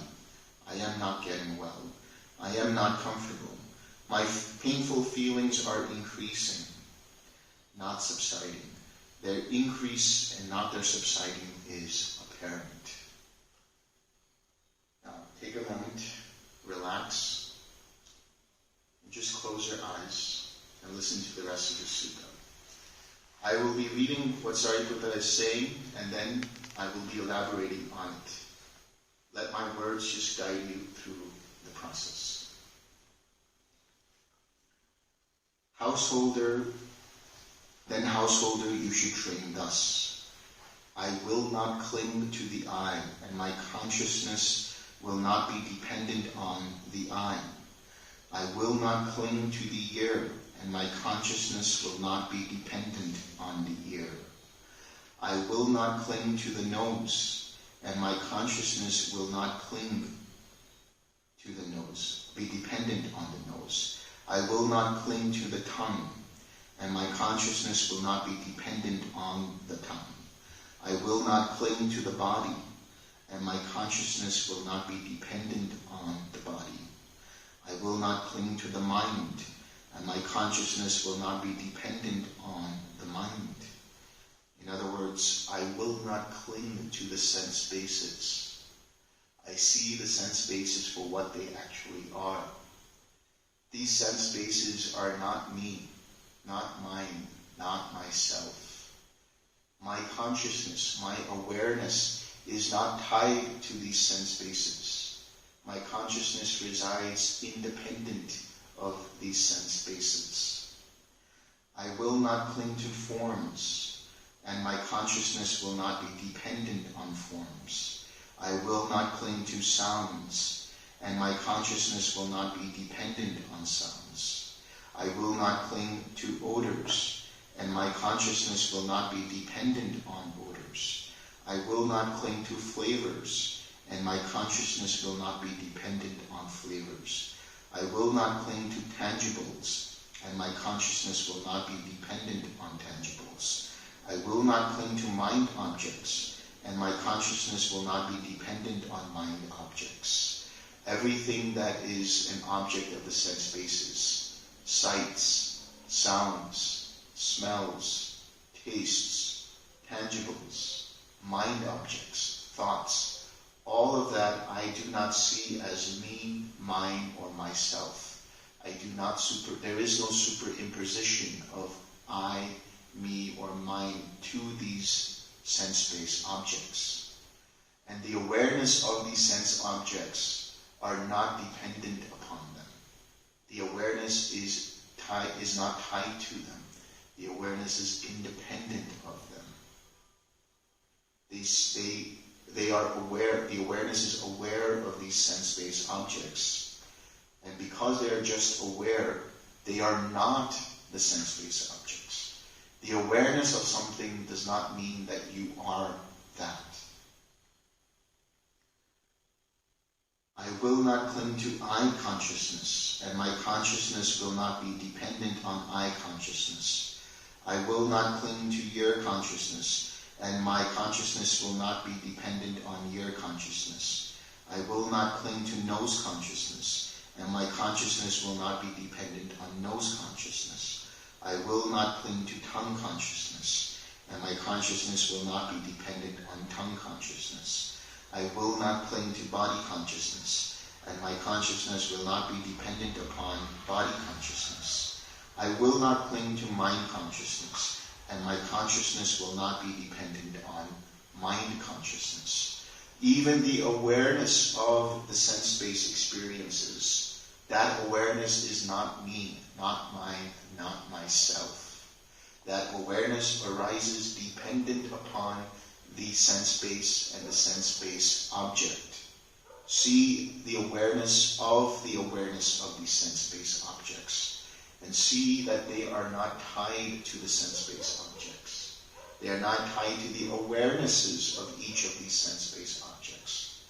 I am not getting well. I am not comfortable. My painful feelings are increasing, not subsiding. Their increase and not their subsiding is apparent. Now, take a moment, relax, just close your eyes and listen to the rest of the sutta. I will be reading what Sariputta is saying, and then I will be elaborating on it. Let my words just guide you through the process. Householder, you should train thus. I will not cling to the I, and my consciousness will not be dependent on the I. I will not cling to the ear, and my consciousness will not be dependent on the ear. I will not cling to the nose, and my consciousness will not cling to the nose, be dependent on the nose. I will not cling to the tongue, and my consciousness will not be dependent on the tongue. I will not cling to the body, and my consciousness will not be dependent on the body. I will not cling to the mind, and my consciousness will not be dependent on the mind. In other words, I will not cling to the sense bases. I see the sense bases for what they actually are. These sense bases are not me, not mine, not myself. My consciousness, my awareness is not tied to these sense bases. My consciousness resides independent of these sense bases. I will not cling to forms, and my consciousness will not be dependent on forms. I will not cling to sounds, and my consciousness will not be dependent on sounds. I will not cling to odors, and my consciousness will not be dependent on odors. I will not cling to flavors, and my consciousness will not be dependent on flavors. I will not cling to tangibles, and my consciousness will not be dependent on tangibles. I will not cling to mind objects, and my consciousness will not be dependent on mind objects. Everything that is an object of the sense bases, sights, sounds, smells, tastes, tangibles, mind objects, thoughts, all of that I do not see as me, mine, or myself. There is no superimposition of I, me, or mine to these sense-based objects. And the awareness of these sense objects are not dependent upon them. The awareness is not tied to them. The awareness is independent of them. They are aware, the awareness is aware of these sense-based objects. And because they are just aware, they are not the sense-based objects. The awareness of something does not mean that you are that. I will not cling to I consciousness, and my consciousness will not be dependent on I consciousness. I will not cling to your consciousness, and my consciousness will not be dependent on your consciousness. I will not cling to nose consciousness, and my consciousness will not be dependent on nose consciousness. I will not cling to tongue consciousness, and my consciousness will not be dependent on tongue consciousness. I will not cling to body consciousness, and my consciousness will not be dependent upon body consciousness. I will not cling to mind consciousness, and my consciousness will not be dependent on mind consciousness. Even the awareness of the sense-based experiences, that awareness is not me, not mine, not myself. That awareness arises dependent upon the sense-based and the sense-based object. See the awareness of these sense-based objects. And see that they are not tied to the sense-based objects. They are not tied to the awarenesses of each of these sense-based objects.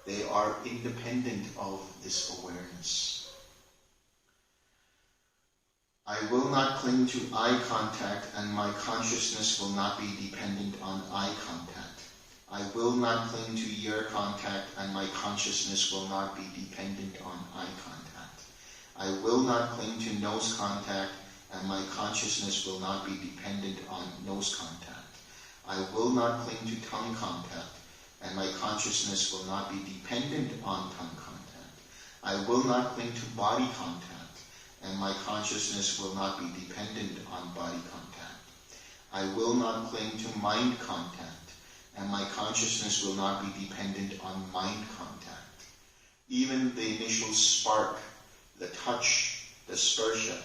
They are independent of this awareness. I will not cling to eye contact, and my consciousness will not be dependent on eye contact. I will not cling to ear contact, and my consciousness will not be dependent on eye contact. I will not cling to nose contact, and my consciousness will not be dependent on nose contact. I will not cling to tongue contact, and my consciousness will not be dependent on tongue contact. I will not cling to body contact, and my consciousness will not be dependent on body contact. I will not cling to mind contact, and my consciousness will not be dependent on mind contact. Even the initial spark, the touch, the sparsha,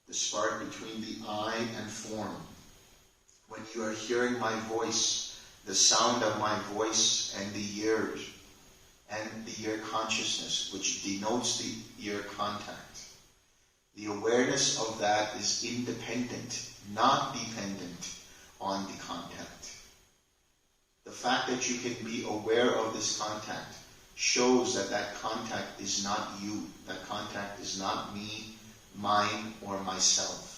the spark between the eye and form. When you are hearing my voice, the sound of my voice and the ears, and the ear consciousness, which denotes the ear contact. The awareness of that is independent, not dependent on the contact. The fact that you can be aware of this contact shows that that contact is not you. That contact is not me, mine, or myself.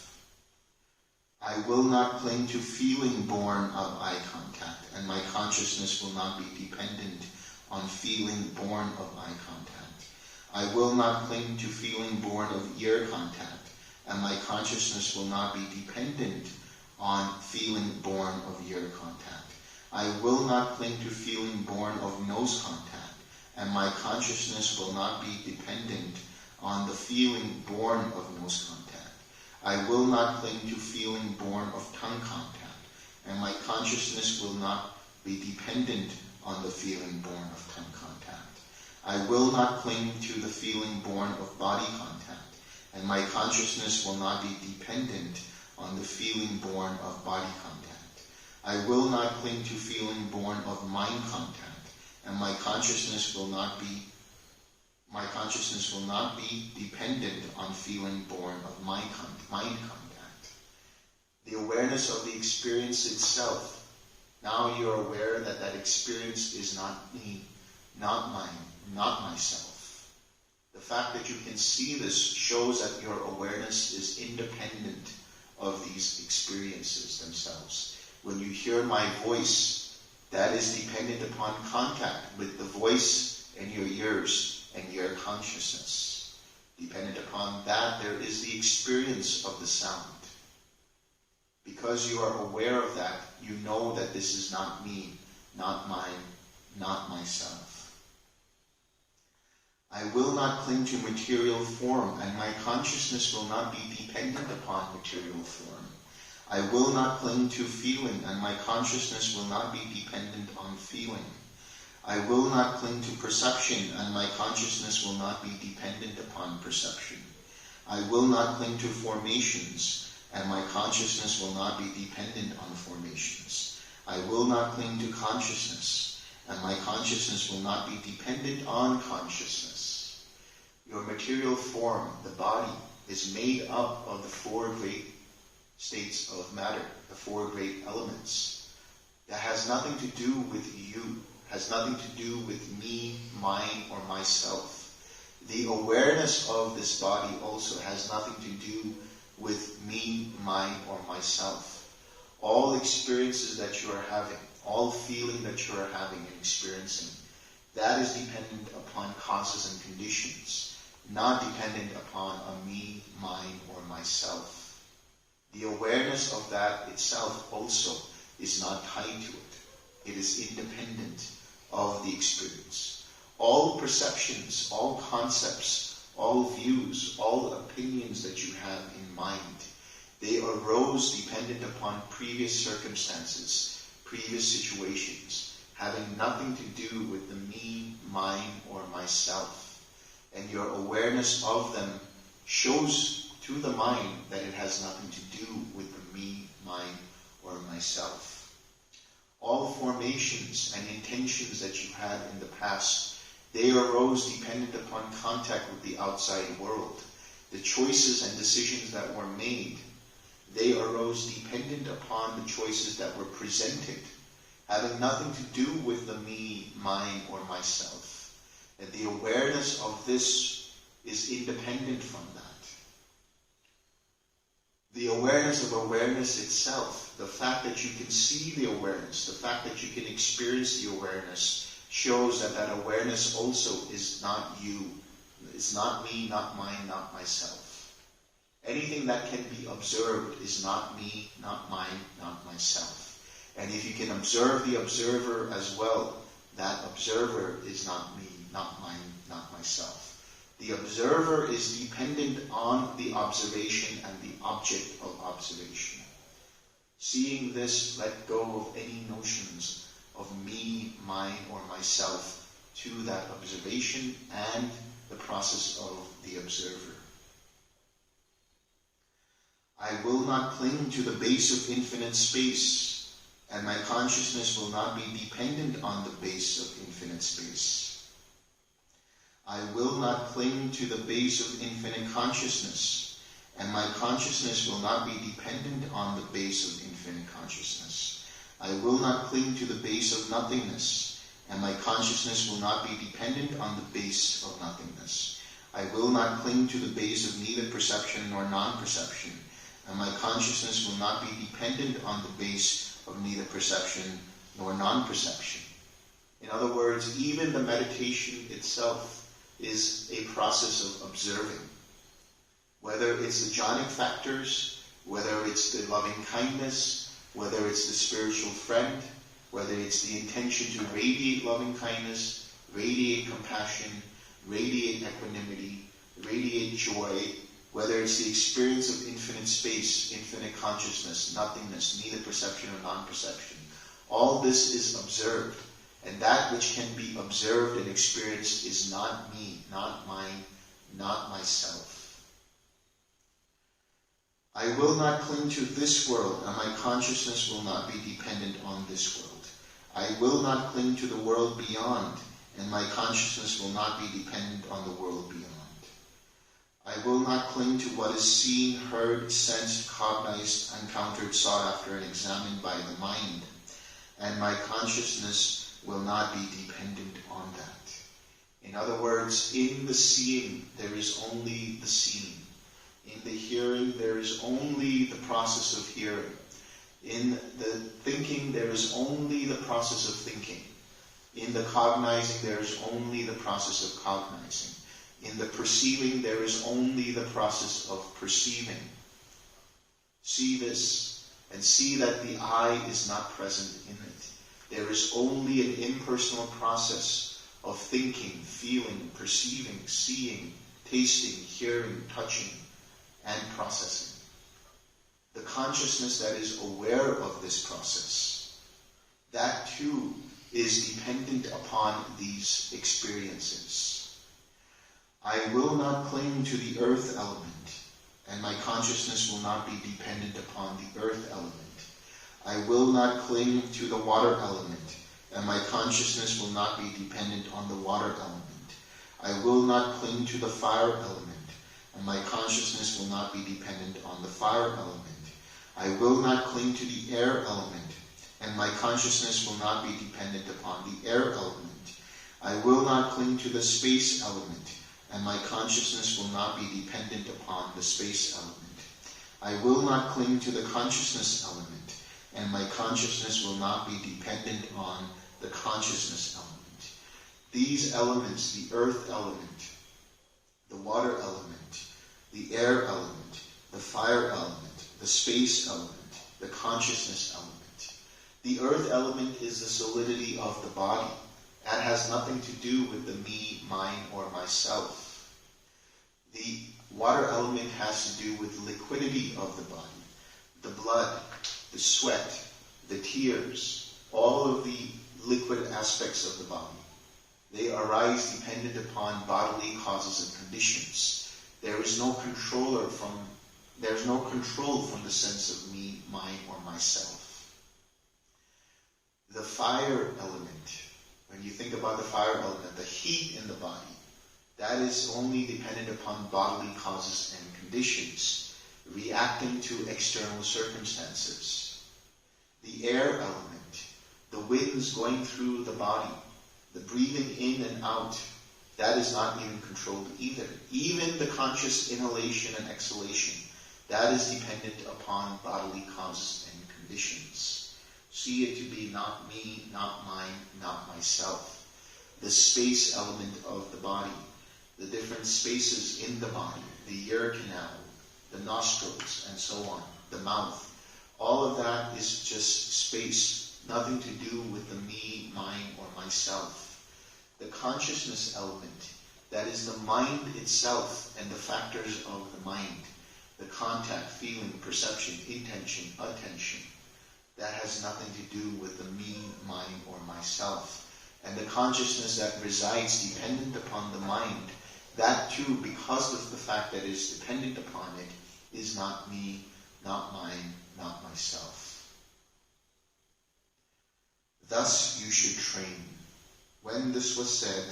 I will not cling to feeling born of eye contact, and my consciousness will not be dependent on feeling born of eye contact. I will not cling to feeling born of ear contact, and my consciousness will not be dependent on feeling born of ear contact. I will not cling to feeling born of nose contact, and my consciousness will not be dependent on the feeling born of nose contact. I will not cling to feeling born of tongue contact, and my consciousness will not be dependent on the feeling born of tongue contact. I will not cling to the feeling born of body contact, and my consciousness will not be dependent on the feeling born of body contact. I will not cling to feeling born of mind contact, and my consciousness will not be dependent on feeling born of mind contact. The awareness of the experience itself. Now you're aware that that experience is not me, not mine, not myself. The fact that you can see this shows that your awareness is independent of these experiences themselves. When you hear my voice, that is dependent upon contact with the voice and your ears and your consciousness. Dependent upon that, there is the experience of the sound. Because you are aware of that, you know that this is not me, not mine, not myself. I will not cling to material form, and my consciousness will not be dependent upon material form. I will not cling to feeling, and my consciousness will not be dependent on feeling. I will not cling to perception, and my consciousness will not be dependent upon perception. I will not cling to formations, and my consciousness will not be dependent on formations. I will not cling to consciousness, and my consciousness will not be dependent on consciousness. Your material form, the body, is made up of the four great states of matter, the four great elements. That has nothing to do with you, has nothing to do with me, mine, or myself. The awareness of this body also has nothing to do with me, mine, or myself. All experiences that you are having, all feeling that you are having and experiencing, that is dependent upon causes and conditions, not dependent upon a me, mine, or myself. The awareness of that itself also is not tied to it. It is independent of the experience. All perceptions, all concepts, all views, all opinions that you have in mind, they arose dependent upon previous circumstances, previous situations, having nothing to do with the me, mine, or myself. And your awareness of them shows to the mind that it has nothing to do with the me, mine, or myself. All formations and intentions that you had in the past, they arose dependent upon contact with the outside world. The choices and decisions that were made, they arose dependent upon the choices that were presented, having nothing to do with the me, mine, or myself. And the awareness of this is independent from that. The awareness of awareness itself, the fact that you can see the awareness, the fact that you can experience the awareness, shows that that awareness also is not you. It's not me, not mine, not myself. Anything that can be observed is not me, not mine, not myself. And if you can observe the observer as well, that observer is not me, not mine, not myself. The observer is dependent on the observation and the object of observation. Seeing this, let go of any notions of me, mine, or myself to that observation and the process of the observer. I will not cling to the base of infinite space, and my consciousness will not be dependent on the base of infinite space. I will not cling to the base of infinite consciousness, and my consciousness will not be dependent on the base of infinite consciousness. I will not cling to the base of nothingness, and my consciousness will not be dependent on the base of nothingness. I will not cling to the base of neither perception nor non-perception, and my consciousness will not be dependent on the base of neither perception nor non-perception. In other words, even the meditation itself is a process of observing. Whether it's the jhanic factors, whether it's the loving kindness, whether it's the spiritual friend, whether it's the intention to radiate loving kindness, radiate compassion, radiate equanimity, radiate joy, whether it's the experience of infinite space, infinite consciousness, nothingness, neither perception or non-perception, all this is observed. And that which can be observed and experienced is not me, not mine, not myself. I will not cling to this world, and my consciousness will not be dependent on this world. I will not cling to the world beyond, and my consciousness will not be dependent on the world beyond. I will not cling to what is seen, heard, sensed, cognized, encountered, sought after, and examined by the mind, and my consciousness will not be dependent on that. In other words, in the seeing, there is only the seeing. In the hearing, there is only the process of hearing. In the thinking, there is only the process of thinking. In the cognizing, there is only the process of cognizing. In the perceiving, there is only the process of perceiving. See this, and see that the I is not present in it. There is only an impersonal process of thinking, feeling, perceiving, seeing, tasting, hearing, touching, and processing. The consciousness that is aware of this process, that too is dependent upon these experiences. I will not cling to the earth element, and my consciousness will not be dependent upon the earth element. I will not cling to the water element, and my consciousness will not be dependent on the water element. I will not cling to the fire element, and my consciousness will not be dependent on the fire element. I will not cling to the air element, and my consciousness will not be dependent upon the air element. I will not cling to the space element, and my consciousness will not be dependent upon the space element. I will not cling to the consciousness element, and my consciousness will not be dependent on the consciousness element. These elements, the earth element, the water element, the air element, the fire element, the space element, the consciousness element. The earth element is the solidity of the body. That has nothing to do with the me, mine, or myself. The water element has to do with the liquidity of the body, the blood, the sweat, the tears, all of the liquid aspects of the body. They arise dependent upon bodily causes and conditions. There is no control from the sense of me, mine, or myself. The fire element, when you think about the fire element, the heat in the body, that is only dependent upon bodily causes and conditions, reacting to external circumstances. The air element, the winds going through the body, the breathing in and out, that is not even controlled either. Even the conscious inhalation and exhalation, that is dependent upon bodily causes and conditions. See it to be not me, not mine, not myself. The space element of the body, the different spaces in the body, the ear canal, the nostrils, and so on, the mouth. All of that is just space, nothing to do with the me, mine, or myself. The consciousness element That is the mind itself and the factors of the mind, the contact, feeling, perception, intention, attention. That has nothing to do with the me, mine, or myself. And the consciousness that resides dependent upon the mind, that too, because of the fact that it is dependent upon it, is not me, not mine, not myself. Thus you should train. When this was said,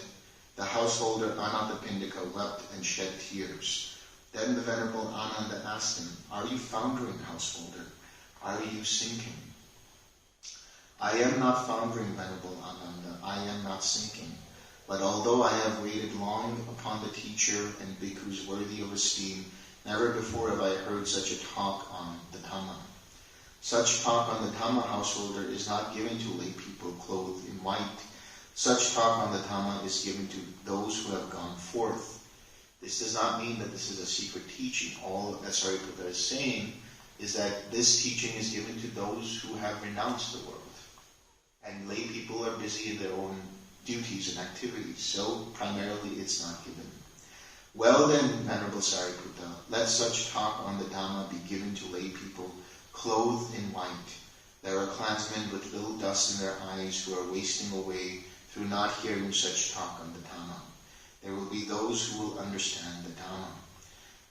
the householder Anathapindika wept and shed tears. Then the Venerable Ananda asked him, "Are you foundering, householder? Are you sinking?" "I am not foundering, Venerable Ananda. I am not sinking. But although I have waited long upon the teacher and bhikkhus worthy of esteem, never before have I heard such a talk on the Dhamma. Such talk on the Dhamma, householder, is not given to lay people clothed in white. Such talk on the Dhamma is given to those who have gone forth." This does not mean that this is a secret teaching. All that Sariputta is saying is that this teaching is given to those who have renounced the world. And lay people are busy in their own duties and activities, so primarily it's not given. "Well then, Venerable Sariputta, let such talk on the Dhamma be given to lay people clothed in white. There are clansmen with little dust in their eyes who are wasting away through not hearing such talk on the Dhamma. There will be those who will understand the Dhamma."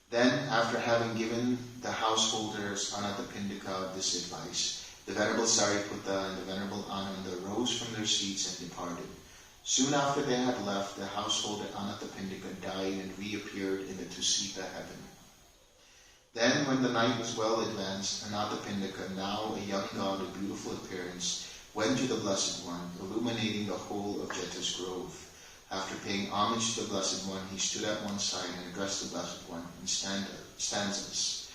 Then, after having given the householders Anathapindika this advice, the Venerable Sariputta and the Venerable Ananda rose from their seats and departed. Soon after they had left, the householder Anathapindika died and reappeared in the Tusita heaven. Then, when the night was well advanced, Anathapindika, now a young god of beautiful appearance, went to the Blessed One, illuminating the whole of Jeta's grove. After paying homage to the Blessed One, he stood at one side and addressed the Blessed One in stanzas.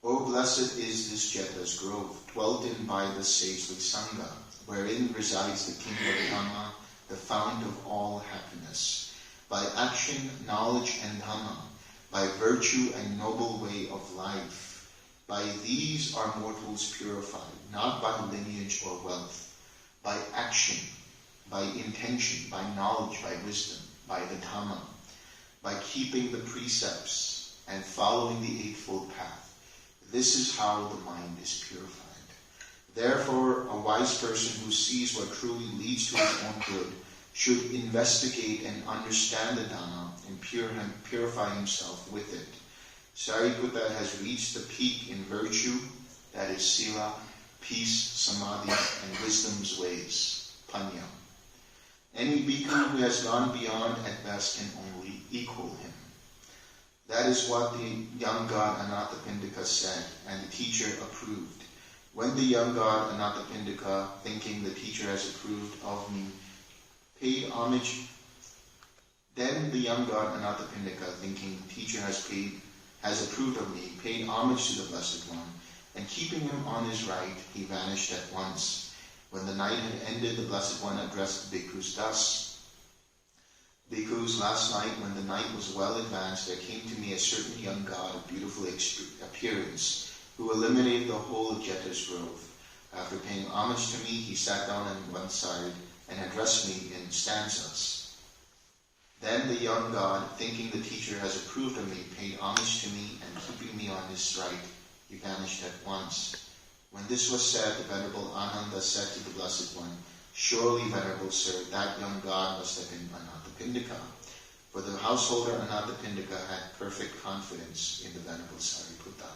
"O blessed is this Jeta's grove, dwelt in by the sagely Sangha, wherein resides the King of Dhamma, the fount of all happiness. By action, knowledge, and Dhamma, by virtue and noble way of life, by these are mortals purified, not by lineage or wealth. By action, by intention, by knowledge, by wisdom, by the Dhamma, by keeping the precepts and following the Eightfold Path. This is how the mind is purified. Therefore, a wise person who sees what truly leads to his own good should investigate and understand the Dhamma and purify himself with it. Sariputta has reached the peak in virtue, that is sila, peace, samadhi, and wisdom's ways, panya. Any bhikkhu who has gone beyond at best can only equal him." That is what the young god Anathapindika said, and the teacher approved. When the young god Anathapindika, thinking the teacher has approved of me, paid homage. Then the young god Anathapindika, thinking the teacher has approved of me, paid homage to the Blessed One, and keeping him on his right, he vanished at once. When the night had ended, the Blessed One addressed the bhikkhus thus: "Bhikkhus, last night, when the night was well advanced, there came to me a certain young god of beautiful appearance, who eliminated the whole of Jeta's grove. After paying homage to me, he sat down on one side and addressed me in stanzas. Then the young god, thinking the teacher has approved of me, paid homage to me, and keeping me on his right, he vanished at once. When this was said, the Venerable Ananda said to the Blessed One, "Surely, Venerable Sir, that young god must have been Anathapindika." For the householder Anathapindika had perfect confidence in the Venerable Sariputta.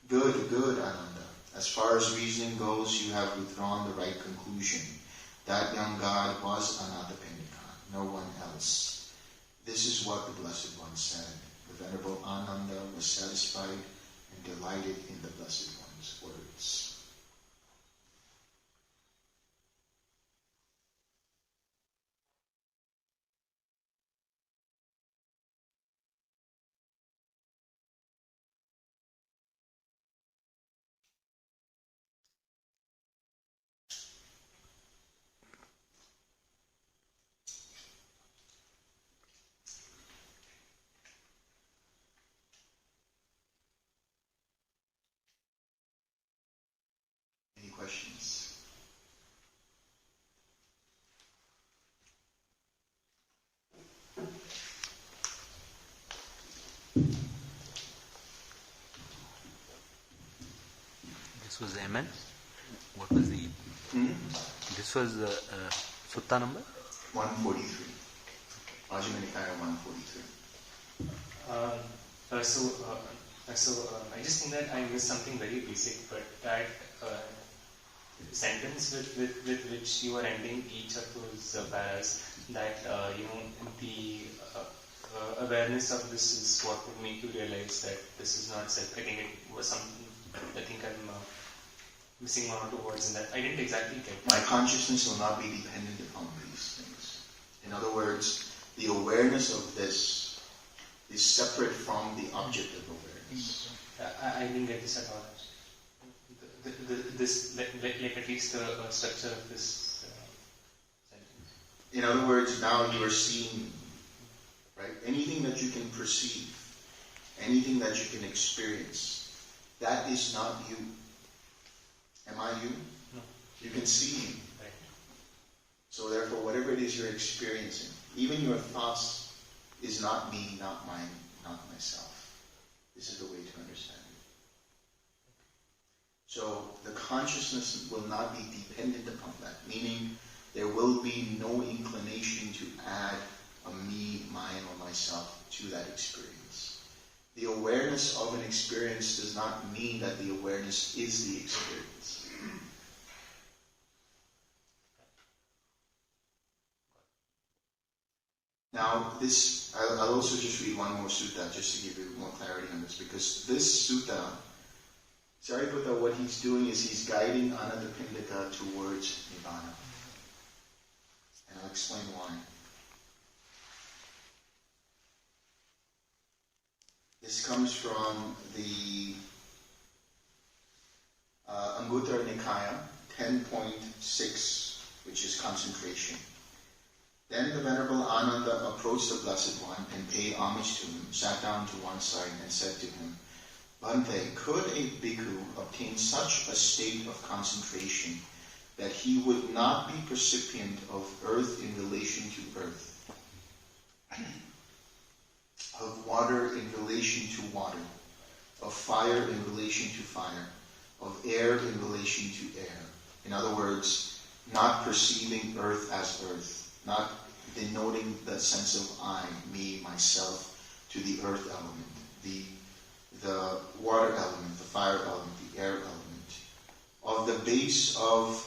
Good, Ananda. As far as reasoning goes, you have withdrawn the right conclusion. That young god was Anathapindika, no one else. This is what the Blessed One said. The Venerable Ananda was satisfied and delighted in the Blessed One's words. was MN? What was the... This was Sutta number? 143. Majjhima Nikāya 143. I just think that I missed something very basic, but that sentence with which you are ending each of those paras, that the awareness of this is what would make you realize that this is not self. I think it was something. I think I'm missing one or two words in that. I didn't exactly get that. My consciousness will not be dependent upon these things. In other words, the awareness of this is separate from the object of awareness. I didn't get this at all. This like at least the structure of this sentence. In other words, now you are seeing, right? Anything that you can perceive, anything that you can experience, that is not you. Am I you? No. You can see me. Right. So therefore, whatever it is you're experiencing, even your thoughts, is not me, not mine, not myself. This is the way to understand it. So the consciousness will not be dependent upon that, meaning there will be no inclination to add a me, mine, or myself to that experience. The awareness of an experience does not mean that the awareness is the experience. Now, I'll also just read one more sutta, just to give you more clarity on this, because this sutta, Sariputta, what he's doing is he's guiding Anathapindika towards Nibbana. And I'll explain why. This comes from the Anguttara Nikāya 10.6, which is concentration. Then the Venerable Ananda approached the Blessed One and paid homage to him, sat down to one side and said to him, Bhante, could a bhikkhu obtain such a state of concentration that he would not be percipient of earth in relation to earth, of water in relation to water, of fire in relation to fire, of air in relation to air? In other words, not perceiving earth as earth, not denoting the sense of I, me, myself, to the earth element, the water element, the fire element, the air element, of the base of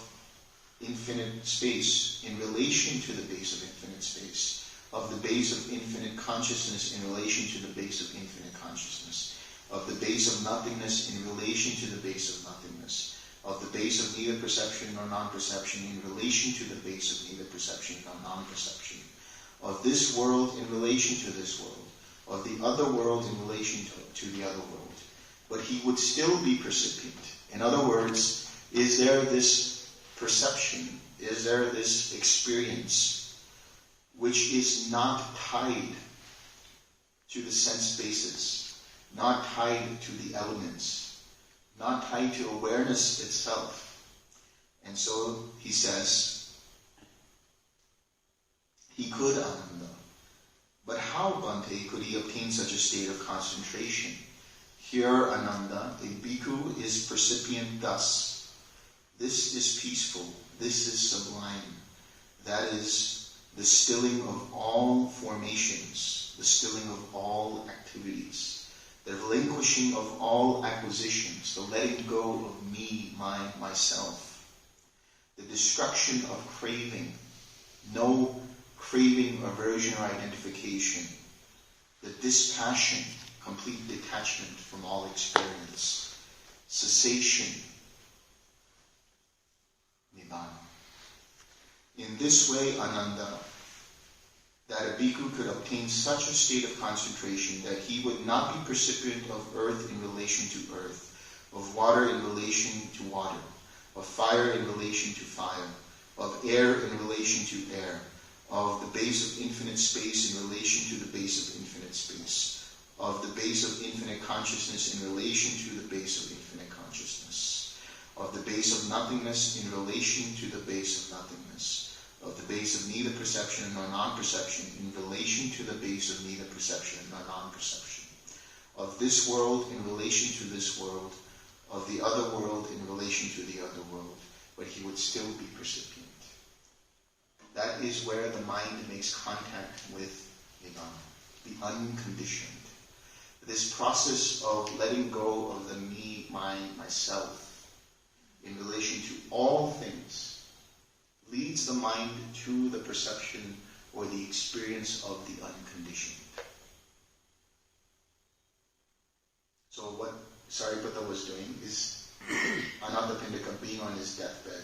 infinite space in relation to the base of infinite space, of the base of infinite consciousness in relation to the base of infinite consciousness, of the base of nothingness in relation to the base of nothingness, of the base of neither perception nor non-perception in relation to the base of neither perception nor non-perception, of this world in relation to this world, of the other world in relation to the other world. But he would still be percipient. In other words, is there this perception, is there this experience which is not tied to the sense basis, not tied to the elements, not tied to awareness itself? And so he says, he could, Ananda. But how, Bhante, could he obtain such a state of concentration? Here, Ananda, a bhikkhu is percipient thus. This is peaceful, this is sublime. That is the stilling of all formations, the stilling of all activities, the relinquishing of all acquisitions, the letting go of me, mine, myself, the destruction of craving, no craving, aversion, or identification, the dispassion, complete detachment from all experience, cessation, Nibbana. In this way, Ananda, that a bhikkhu could obtain such a state of concentration that he would not be percipient of earth in relation to earth, of water in relation to water, of fire in relation to fire, of air in relation to air, of the base of infinite space in relation to the base of infinite space, of the base of infinite consciousness in relation to the base of infinite consciousness, of the base of nothingness in relation to the base of nothingness, of the base of neither perception nor non-perception in relation to the base of neither perception nor non-perception, of this world in relation to this world, of the other world in relation to the other world, but he would still be percipient. That is where the mind makes contact with the unconditioned. This process of letting go of the me, mine, myself, in relation to all things, leads the mind to the perception or the experience of the unconditioned. So what Sariputta was doing is, Anathapindika being on his deathbed,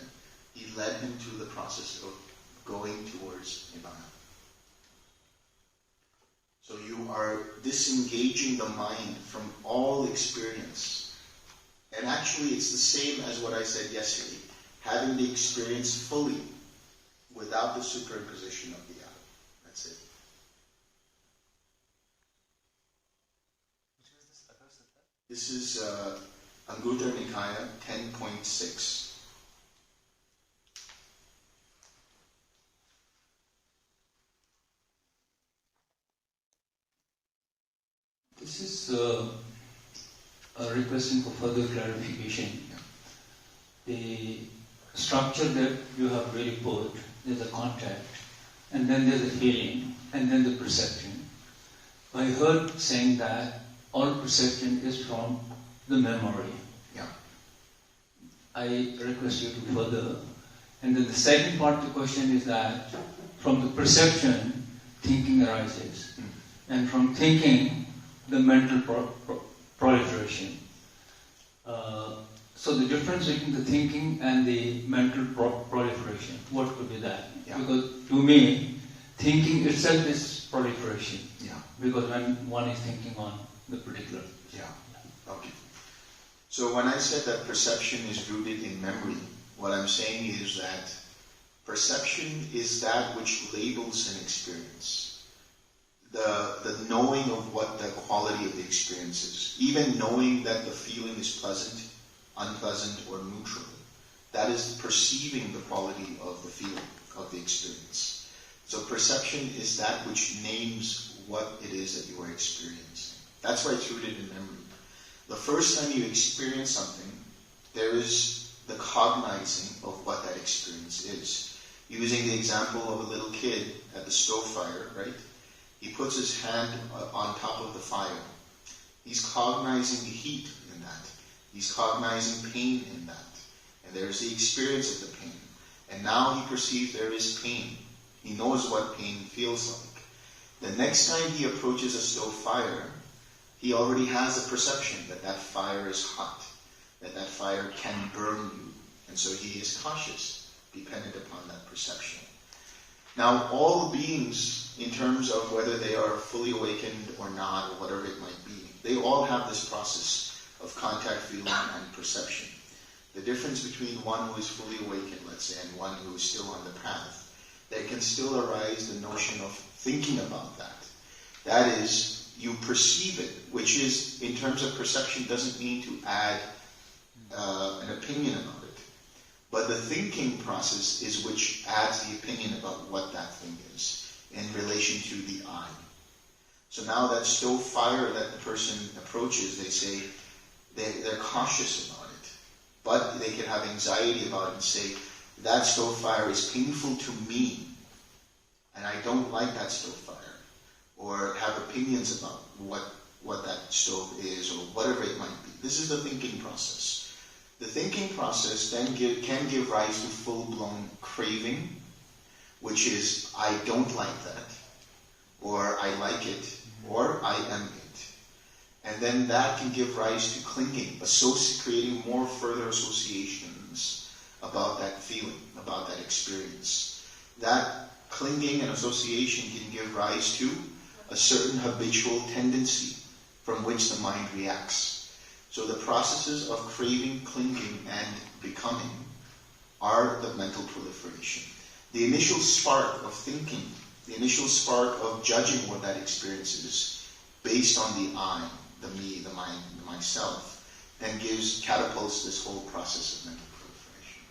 he led him to the process of going towards Nibbana. So you are disengaging the mind from all experience. And actually it's the same as what I said yesterday, having the experience fully without the superimposition of the ego. That's it. Which was this other sutta? This is Anguttara Nikāya 10.6. This is a requesting for further clarification. The structure that you have really put, there's a contact, and then there's a feeling, and then the perception. I heard saying that all perception is from the memory. Yeah. I request you to further. And then the second part of the question is that from the perception, thinking arises. And from thinking, the mental proliferation. So the difference between the thinking and the mental proliferation, what could be that? Yeah. Because to me, thinking itself is proliferation. Yeah. Because when one is thinking on the particular. Yeah. Okay. So when I said that perception is rooted in memory, what I'm saying is that perception is that which labels an experience. The knowing of what the quality of the experience is. Even knowing that the feeling is pleasant, unpleasant, or neutral. That is perceiving the quality of the feeling, of the experience. So perception is that which names what it is that you are experiencing. That's why it's rooted in memory. The first time you experience something, there is the cognizing of what that experience is. Using the example of a little kid at the stove fire, right? He puts his hand on top of the fire. He's cognizing the heat in that. He's cognizing pain in that. And there's the experience of the pain. And now he perceives there is pain. He knows what pain feels like. The next time he approaches a stove fire, he already has a perception that that fire is hot, that that fire can burn you. And so he is cautious, dependent upon that perception. Now, all beings, in terms of whether they are fully awakened or not, or whatever it might be, they all have this process of contact, feeling, and perception. The difference between one who is fully awakened, let's say, and one who is still on the path, there can still arise the notion of thinking about that. That is, you perceive it, which is, in terms of perception, doesn't mean to add an opinion about it. But the thinking process is which adds the opinion about what that thing is in relation to the I. So now that stove fire that the person approaches, they say they're cautious about it. But they can have anxiety about it and say, that stove fire is painful to me, and I don't like that stove fire. Or have opinions about what that stove is, or whatever it might be. This is the thinking process. The thinking process then can give rise to full-blown craving, which is, I don't like that, or I like it, or I am it. And then that can give rise to clinging, creating more further associations about that feeling, about that experience. That clinging and association can give rise to a certain habitual tendency from which the mind reacts. So the processes of craving, clinging, and becoming are the mental proliferation. The initial spark of thinking, the initial spark of judging what that experience is, based on the I, the me, the mind, the myself, then catapults this whole process of mental proliferation.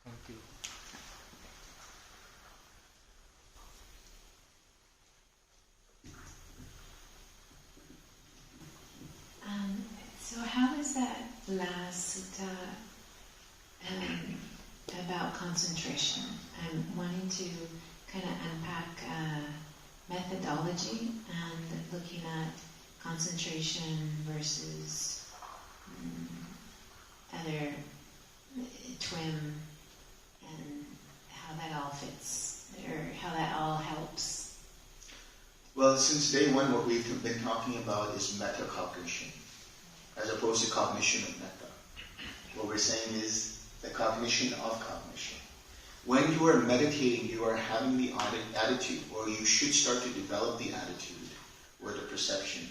Thank you. about concentration. I'm wanting to kind of unpack methodology and looking at concentration versus other TWIM and how that all fits, or how that all helps. Well, since day one, what we've been talking about is metacognition, as opposed to cognition of metta. What we're saying is the cognition of cognition. When you are meditating, you are having the attitude, or you should start to develop the attitude, or the perception,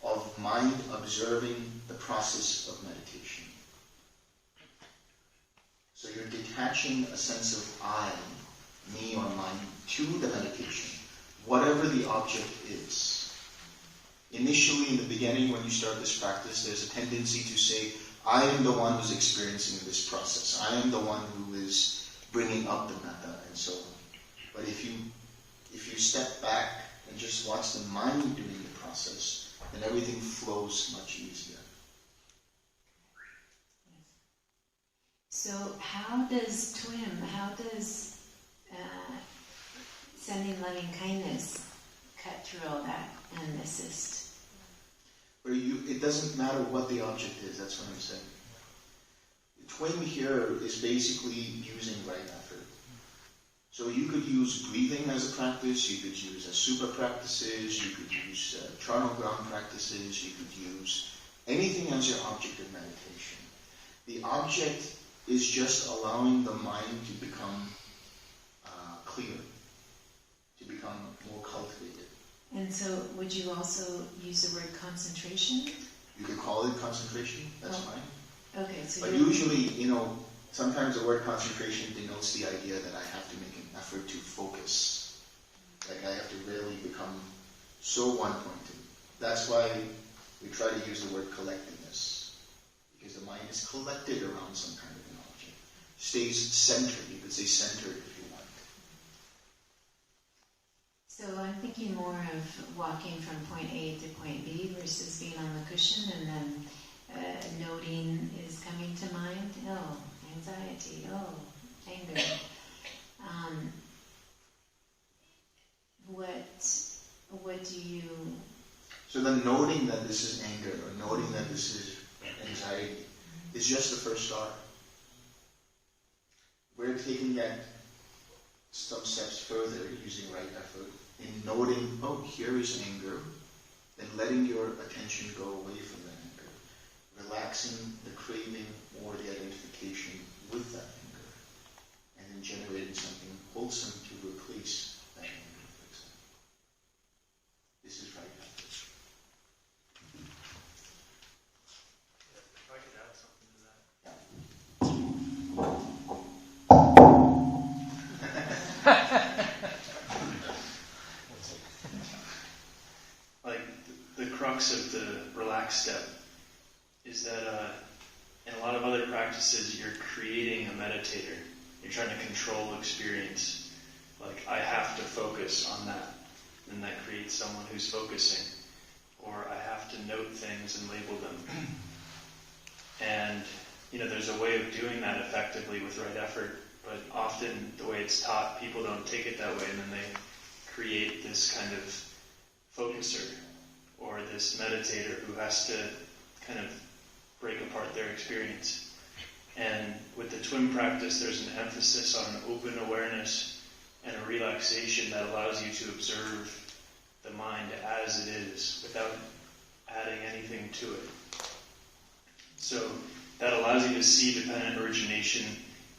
of mind observing the process of meditation. So you're detaching a sense of I, me or mine, to the meditation, whatever the object is. Initially, in the beginning, when you start this practice, there's a tendency to say, I am the one who's experiencing this process. I am the one who is bringing up the metta, and so on. But if you step back and just watch the mind doing the process, then everything flows much easier. So how does TWIM, how does sending loving kindness cut through all that and assist? But it doesn't matter what the object is, that's what I'm saying. TWIM here is basically using right effort. So you could use breathing as a practice, you could use Asubha practices, you could use charnel ground practices, you could use anything as your object of meditation. The object is just allowing the mind to become clear, to become more cultivated. And so would you also use the word concentration? You could call it concentration, that's fine. Okay, so but usually, sometimes the word concentration denotes the idea that I have to make an effort to focus. Like I have to really become so one-pointed. That's why we try to use the word collectedness. Because the mind is collected around some kind of an object. Stays centered. You could say centered if you want. So I'm thinking more of walking from point A to point B versus being on the cushion and then noting is coming to mind. Oh, anxiety. Oh, anger. What do you... So the noting that this is anger or noting that this is anxiety is just the first start. We're taking that some steps further using right effort in noting, oh, here is anger, then letting your attention go away from that anger, relaxing the craving or the identification with that anger, and then generating something wholesome to replace that anger, for example. This is right effort. If I could add something to that. Like the crux of the relaxed step is that in a lot of other practices you're creating a meditator. You're trying to control experience. Like I have to focus on that. And that creates someone who's focusing. Or I have to note things and label them. And there's a way of doing that effectively with right effort. But often the way it's taught, people don't take it that way, and then they create this kind of focuser or this meditator who has to kind of break apart their experience. And with the TWIM practice, there's an emphasis on an open awareness and a relaxation that allows you to observe the mind as it is without adding anything to it. So that allows you to see dependent origination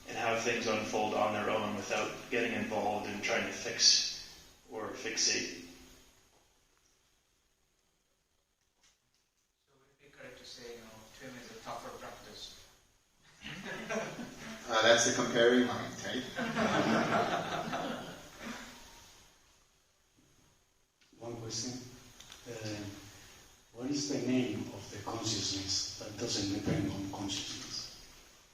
and how things unfold on their own without getting involved in trying to fix or fixate. So would it be correct to say, TWIM is a tougher practice? That's the comparing mind, right? One question. What is the name of the consciousness that doesn't depend on consciousness?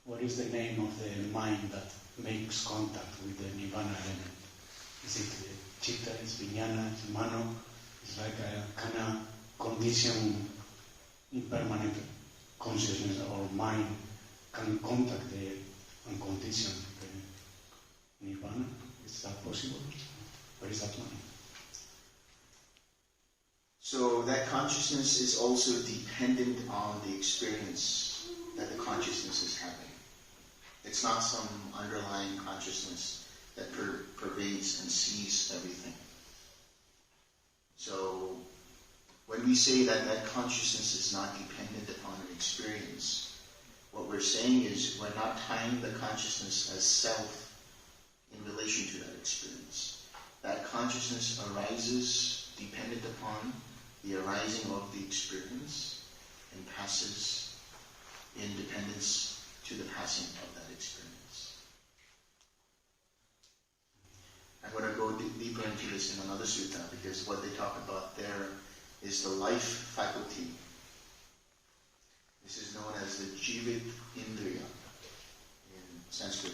What is the name of the mind that makes contact with the Nibbana element? Is it Chitta, is Vijnana, is Mano? It's like a kind of conditioned impermanent consciousness or mind can contact the unconditioned Nibbana. Is that possible? Or is that mind? So that consciousness is also dependent on the experience that the consciousness is having. It's not some underlying consciousness that pervades and sees everything. So when we say that that consciousness is not dependent upon an experience, what we're saying is we're not tying the consciousness as self in relation to that experience. That consciousness arises dependent upon the arising of the experience and passes in dependence to the passing of that experience. I'm going to go deeper into this in another sutta, because what they talk about there is the life faculty. This is known as the Jivit Indriya in Sanskrit.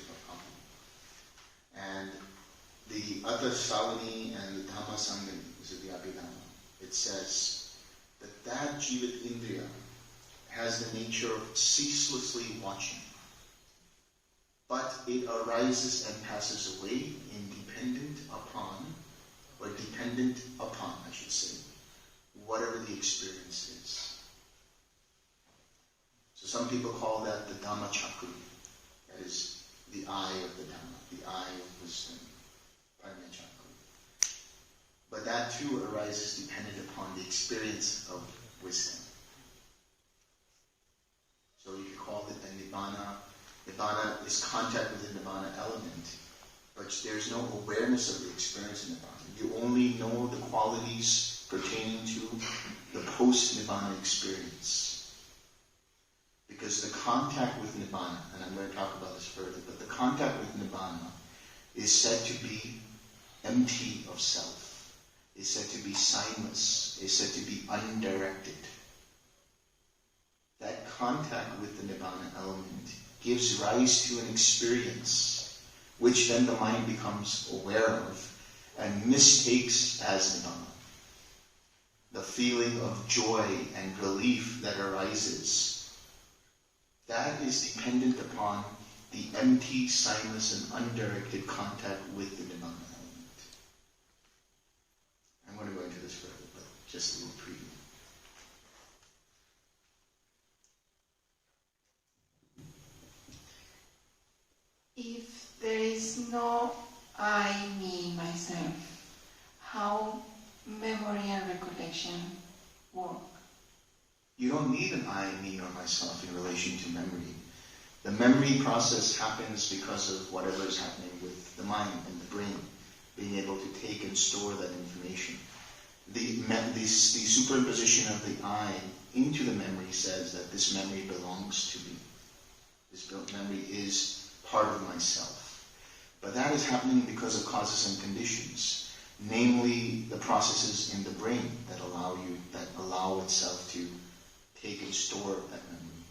And the Atasavani and the Dhamma Sangani, this is the Abhidhamma, it says that that Jivit Indriya has the nature of ceaselessly watching. But it arises and passes away independent upon, or dependent upon, I should say, whatever the experience is. So some people call that the Dhammachariya, that is the eye of the Dhamma, the eye of wisdom, Paramachariya. But that too arises dependent upon the experience of wisdom. So you could call it the Nibbana. Nibbana is contact with the Nibbana element, but there's no awareness of the experience in Nibbana. You only know the qualities pertaining to the post-Nibbana experience. Because the contact with Nibbana, and I'm going to talk about this further, but the contact with Nibbana is said to be empty of self, is said to be signless, is said to be undirected. That contact with the Nibbana element gives rise to an experience which then the mind becomes aware of and mistakes as Nibbana. The feeling of joy and relief that arises, that is dependent upon the empty, signless, and undirected contact with the Nibbana element. I'm going to go into this further, but just a little preview. If there is no I, me, myself, how memory and recollection work? You don't need an I, me, or myself in relation to memory. The memory process happens because of whatever is happening with the mind and the brain, being able to take and store that information. The superimposition of the I into the memory says that this memory belongs to me. This memory is part of myself. But that is happening because of causes and conditions, namely the processes in the brain that allow itself to take and store that memory.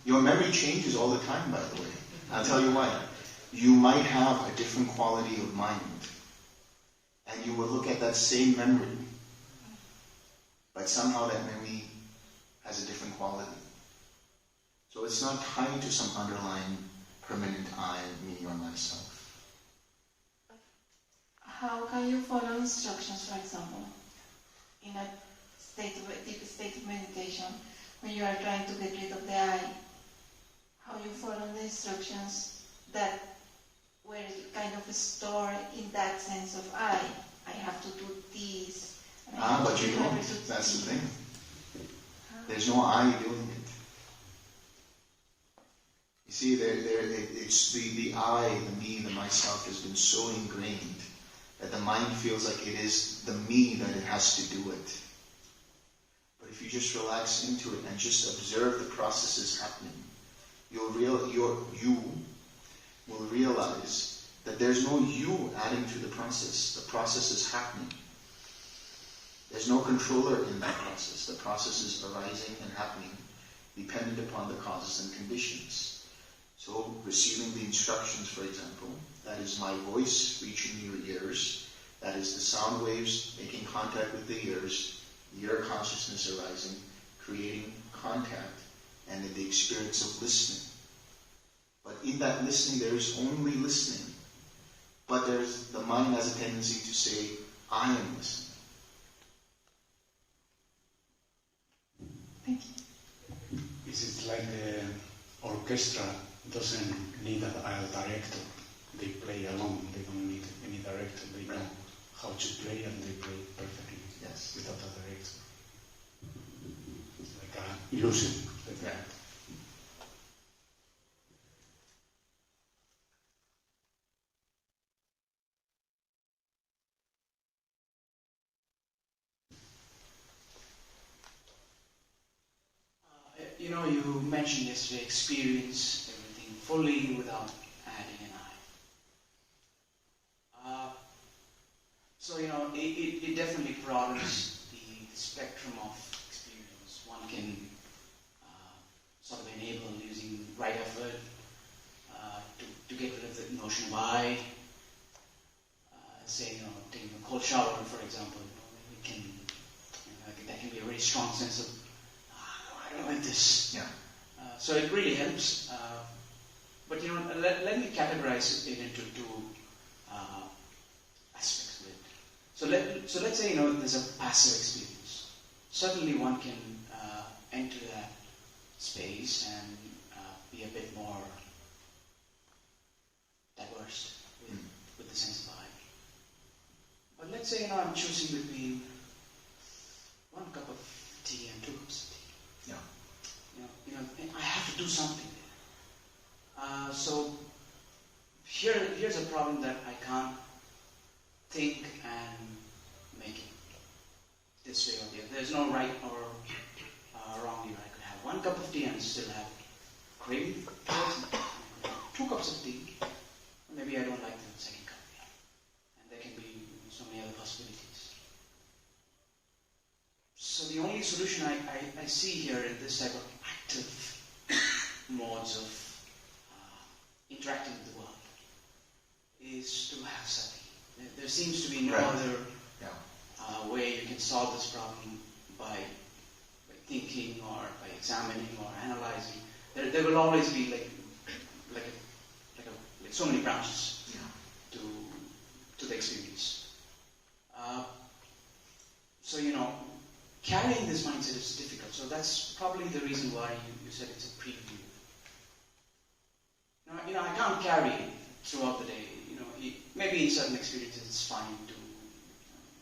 Your memory changes all the time, by the way. I'll tell you why. You might have a different quality of mind, and you will look at that same memory, but somehow that memory has a different quality. So it's not tied to some underlying permanent I, me, or myself. How can you follow instructions, for example, in a deep state of meditation, when you are trying to get rid of the I? How you follow the instructions that were kind of stored in that sense of I have to do this. But you don't. That's the thing. There's no I doing it. You see, it's the I, the me, the myself has been so ingrained that the mind feels like it is the me that it has to do it. But if you just relax into it and just observe the processes happening, you will realize that there's no you adding to the process. The process is happening. There's no controller in that process. The process is arising and happening dependent upon the causes and conditions. So receiving the instructions, for example, that is my voice reaching your ears, That is the sound waves making contact with the ears, ear consciousness arising, creating contact, and in the experience of listening. But in that listening, there is only listening. But the mind has a tendency to say, I am listening. Thank you. Is it like the orchestra doesn't need an director? They play alone, they don't need any director. They know how to play and they play perfectly without a director. It's like an illusion. Yeah. You mentioned yesterday experience everything fully without adding an I. It definitely broadens the spectrum of experience. One can sort of enable using right effort to get rid of the notion of I. Taking a cold shower, for example, that can be a very strong sense of I don't like this. Yeah. So it really helps. But let me categorize it into two aspects of it. So let's say there's a passive experience. Certainly one can enter that space and be a bit more diverse with the sense of I. But let's say I'm choosing between 1 cup of tea and 2 cups of tea. I have to do something there. So here's a problem that I can't think and make it this way or the other. There's no right or wrong here. I could have 1 cup of tea and still have craving. 2 cups of tea. Maybe I don't like the second cup. And there can be so many other possibilities. So the only solution I see here in this type of active modes of interacting with the world is to have sati. There seems to be no other way you can solve this problem by thinking or by examining or analyzing. There will always be like so many branches to the experience. Carrying this mindset is difficult. So that's probably the reason why you said it's a preview. Now, I can't carry it throughout the day. Maybe in certain experiences it's fine to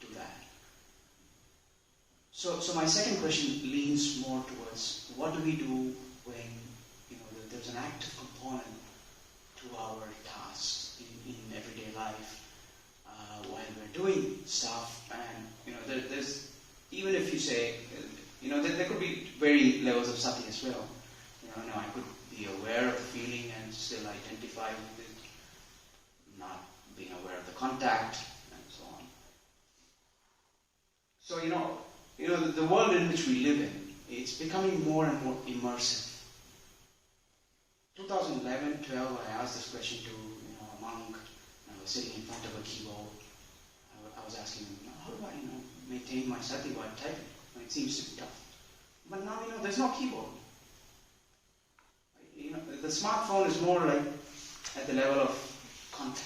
do that. So my second question leans more towards what do we do when there's an active component to our tasks in everyday life while we're doing stuff, and there's even if you say there could be varying levels of sati as well. I could be aware of the feeling and still identify with it, not being aware of the contact and so on. So the world in which we live in, it's becoming more and more immersive. 2011, 12, I asked this question to a monk. I was sitting in front of a keyboard. I was asking him, how do I maintain my sati while typing? It seems to be tough. But now there's no keyboard. The smartphone is more like at the level of contact.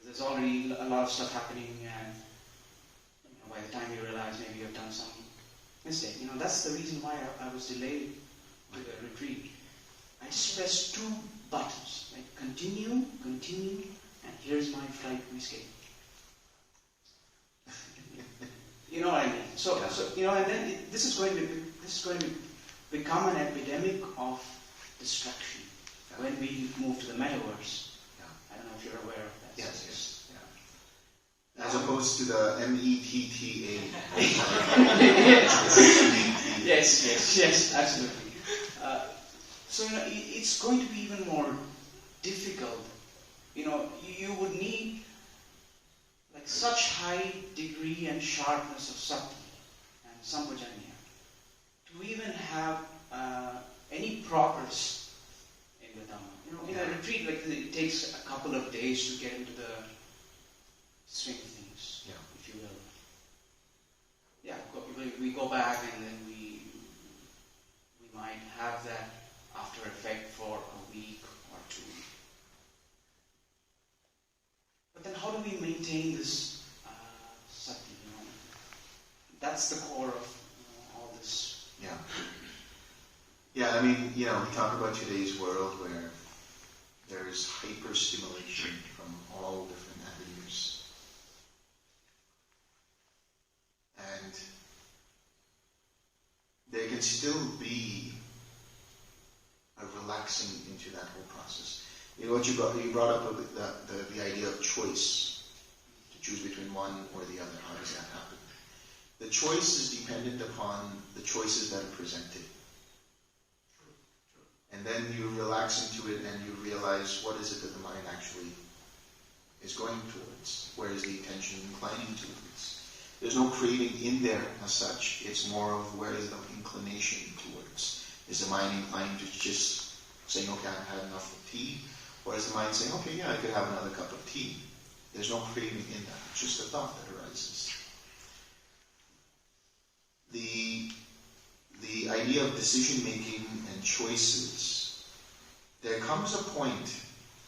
There's already a lot of stuff happening, and by the time you realize maybe you've done some mistake. That's the reason why I was delayed to the retreat. I just pressed 2 buttons, like continue, and here's my flight escape. You know what I mean? So and then this is going to become an epidemic of distraction when we move to the metaverse. I don't know if you're aware of that. Yes. Yeah. As opposed to the METTA. Yes, absolutely. It's going to be even more difficult. You would need such high degree and sharpness of sati and sampajanya to even have any progress in the Dhamma. In a retreat, it takes a couple of days to get into the swing things, Yeah. if you will. Yeah, we go back and then we might have that after effect for a week or two. But then how do we maintain this sati, That's the core of all this. Yeah. Yeah, I mean, we talk about today's world where there is hyper-stimulation from all different avenues. And there can still be a relaxing into that whole process. What you brought up the idea of choice, to choose between one or the other. How does that happen? The choice is dependent upon the choices that are presented. And then you relax into it and you realize what is it that the mind actually is going towards. Where is the attention inclining towards? There's no craving in there as such. It's more of where is the inclination towards. Is the mind inclined to just saying, okay, I've had enough of tea? Or is the mind saying, okay, yeah, I could have another cup of tea? There's no craving in that. It's just a thought that arises. The idea of decision-making and choices, there comes a point,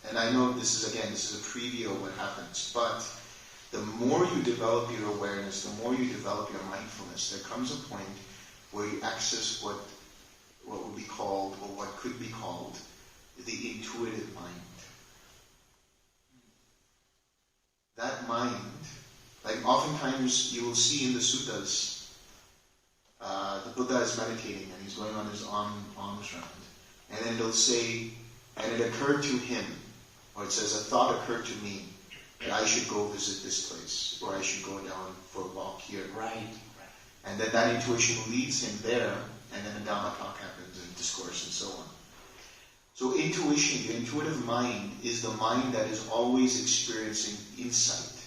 and I know this is a preview of what happens, but the more you develop your awareness, the more you develop your mindfulness, there comes a point where you access what would be called, or what could be called, the intuitive mind. That mind, like oftentimes you will see in the suttas, the Buddha is meditating and he's going on his alms round. And then it'll say, and it occurred to him, or it says, a thought occurred to me that I should go visit this place, or I should go down for a walk here. Right. And then that intuition leads him there, and then a Dhamma talk happens, and discourse, and so on. So intuition, the intuitive mind, is the mind that is always experiencing insight.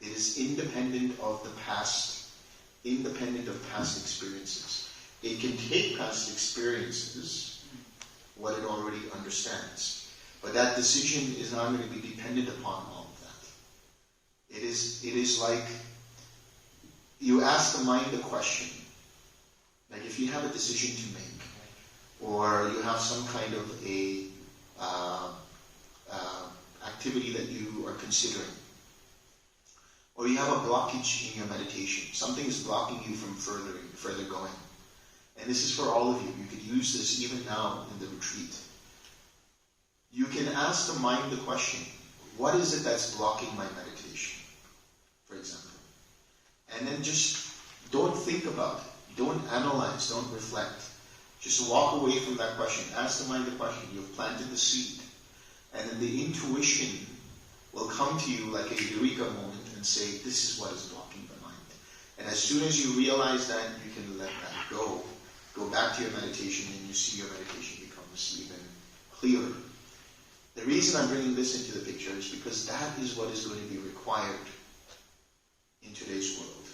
It is independent of the past, independent of past experiences. It can take past experiences, what it already understands. But that decision is not going to be dependent upon all of that. It is like you ask the mind a question. Like if you have a decision to make, or you have some kind of a activity that you are considering, or you have a blockage in your meditation. Something is blocking you from further going. And this is for all of you. You could use this even now in the retreat. You can ask the mind the question, what is it that's blocking my meditation, for example? And then just don't think about it. Don't analyze. Don't reflect. Just walk away from that question. Ask the mind the question. You've planted the seed. And then the intuition will come to you like a eureka moment and say, this is what is blocking the mind. And as soon as you realize that, you can let that go. Go back to your meditation and you see your meditation becomes even clearer. The reason I'm bringing this into the picture is because that is what is going to be required in today's world.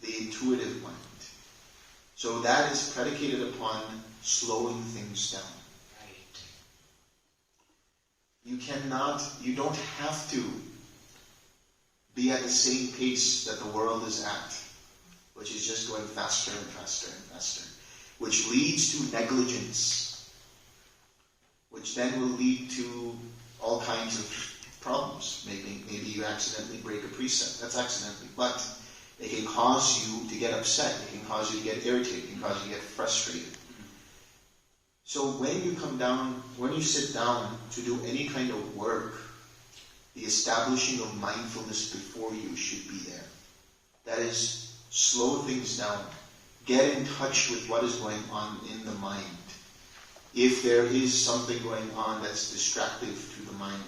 The intuitive mind. So that is predicated upon slowing things down. Right. You don't have to be at the same pace that the world is at, which is just going faster and faster and faster, which leads to negligence, which then will lead to all kinds of problems. Maybe you accidentally break a precept. That's accidentally, but it can cause you to get upset. It can cause you to get irritated. It can cause you to get frustrated. So when you sit down to do any kind of work, the establishing of mindfulness before you should be there. That is, slow things down. Get in touch with what is going on in the mind. If there is something going on that's distractive to the mind,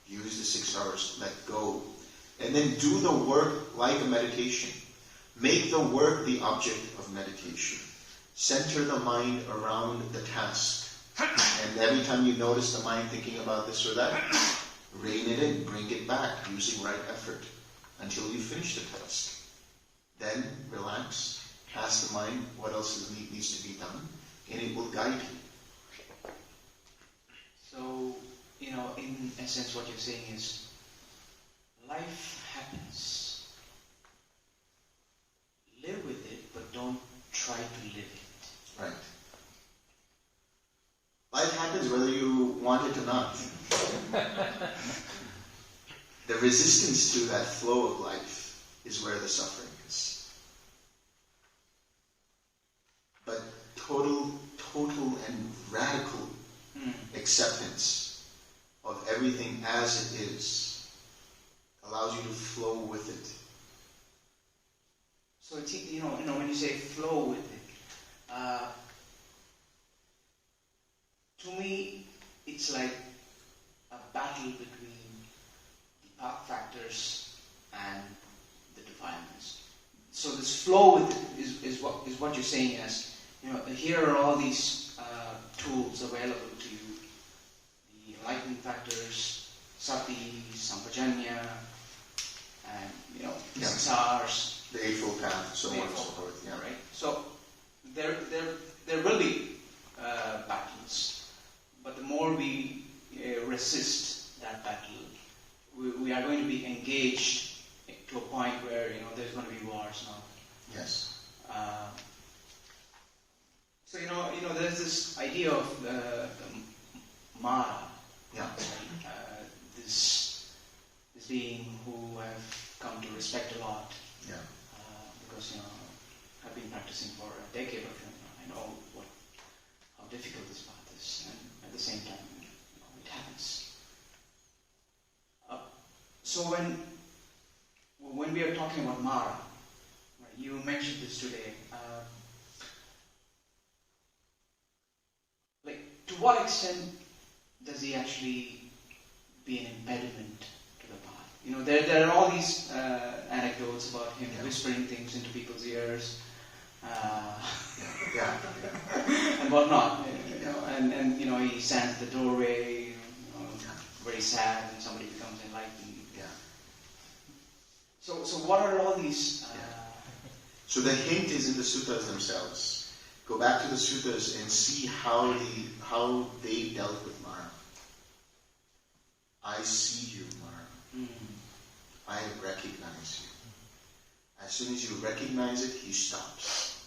use the 6 hours, let go. And then do the work like a meditation. Make the work the object of meditation. Center the mind around the task. And every time you notice the mind thinking about this or that, rein it in, bring it back, using right effort, until you finish the task. Then relax, ask the mind what else needs to be done, and it will guide you. So, in essence what you're saying is, life happens. Live with it, but don't try to live it. Right. Life happens whether you want it or not. The resistance to that flow of life is where the suffering is. But total and radical acceptance of everything as it is allows you to flow with it. So it's, when you say flow with it, to me, it's like a battle between the path factors and the defilements. So this flow with it is what you're saying as, here are all these tools available to you. The enlightenment factors, sati, sampajanya, and sansars. The Eightfold Path, so on and so forth. Yeah. Right? So there will be battles, but the more we resist that battle, we are going to be engaged to a point where there's going to be wars now. Yes. So there's this idea of the Mara. Yeah. This being who I've come to respect a lot. Yeah. Because I've been practicing for a decade or two. I know how difficult this path is, and at the same time, it happens. So when we are talking about Mara, right, you mentioned this today. To what extent does he actually be an impediment to the path? There are all these anecdotes about him whispering things into people's ears, and whatnot. And he stands at the doorway, very sad, and somebody becomes enlightened. Yeah. So what are all these? So the hint is in the suttas themselves. Go back to the suttas and see how they dealt with Mara. I see you, Mara. I recognize you. As soon as you recognize it, he stops.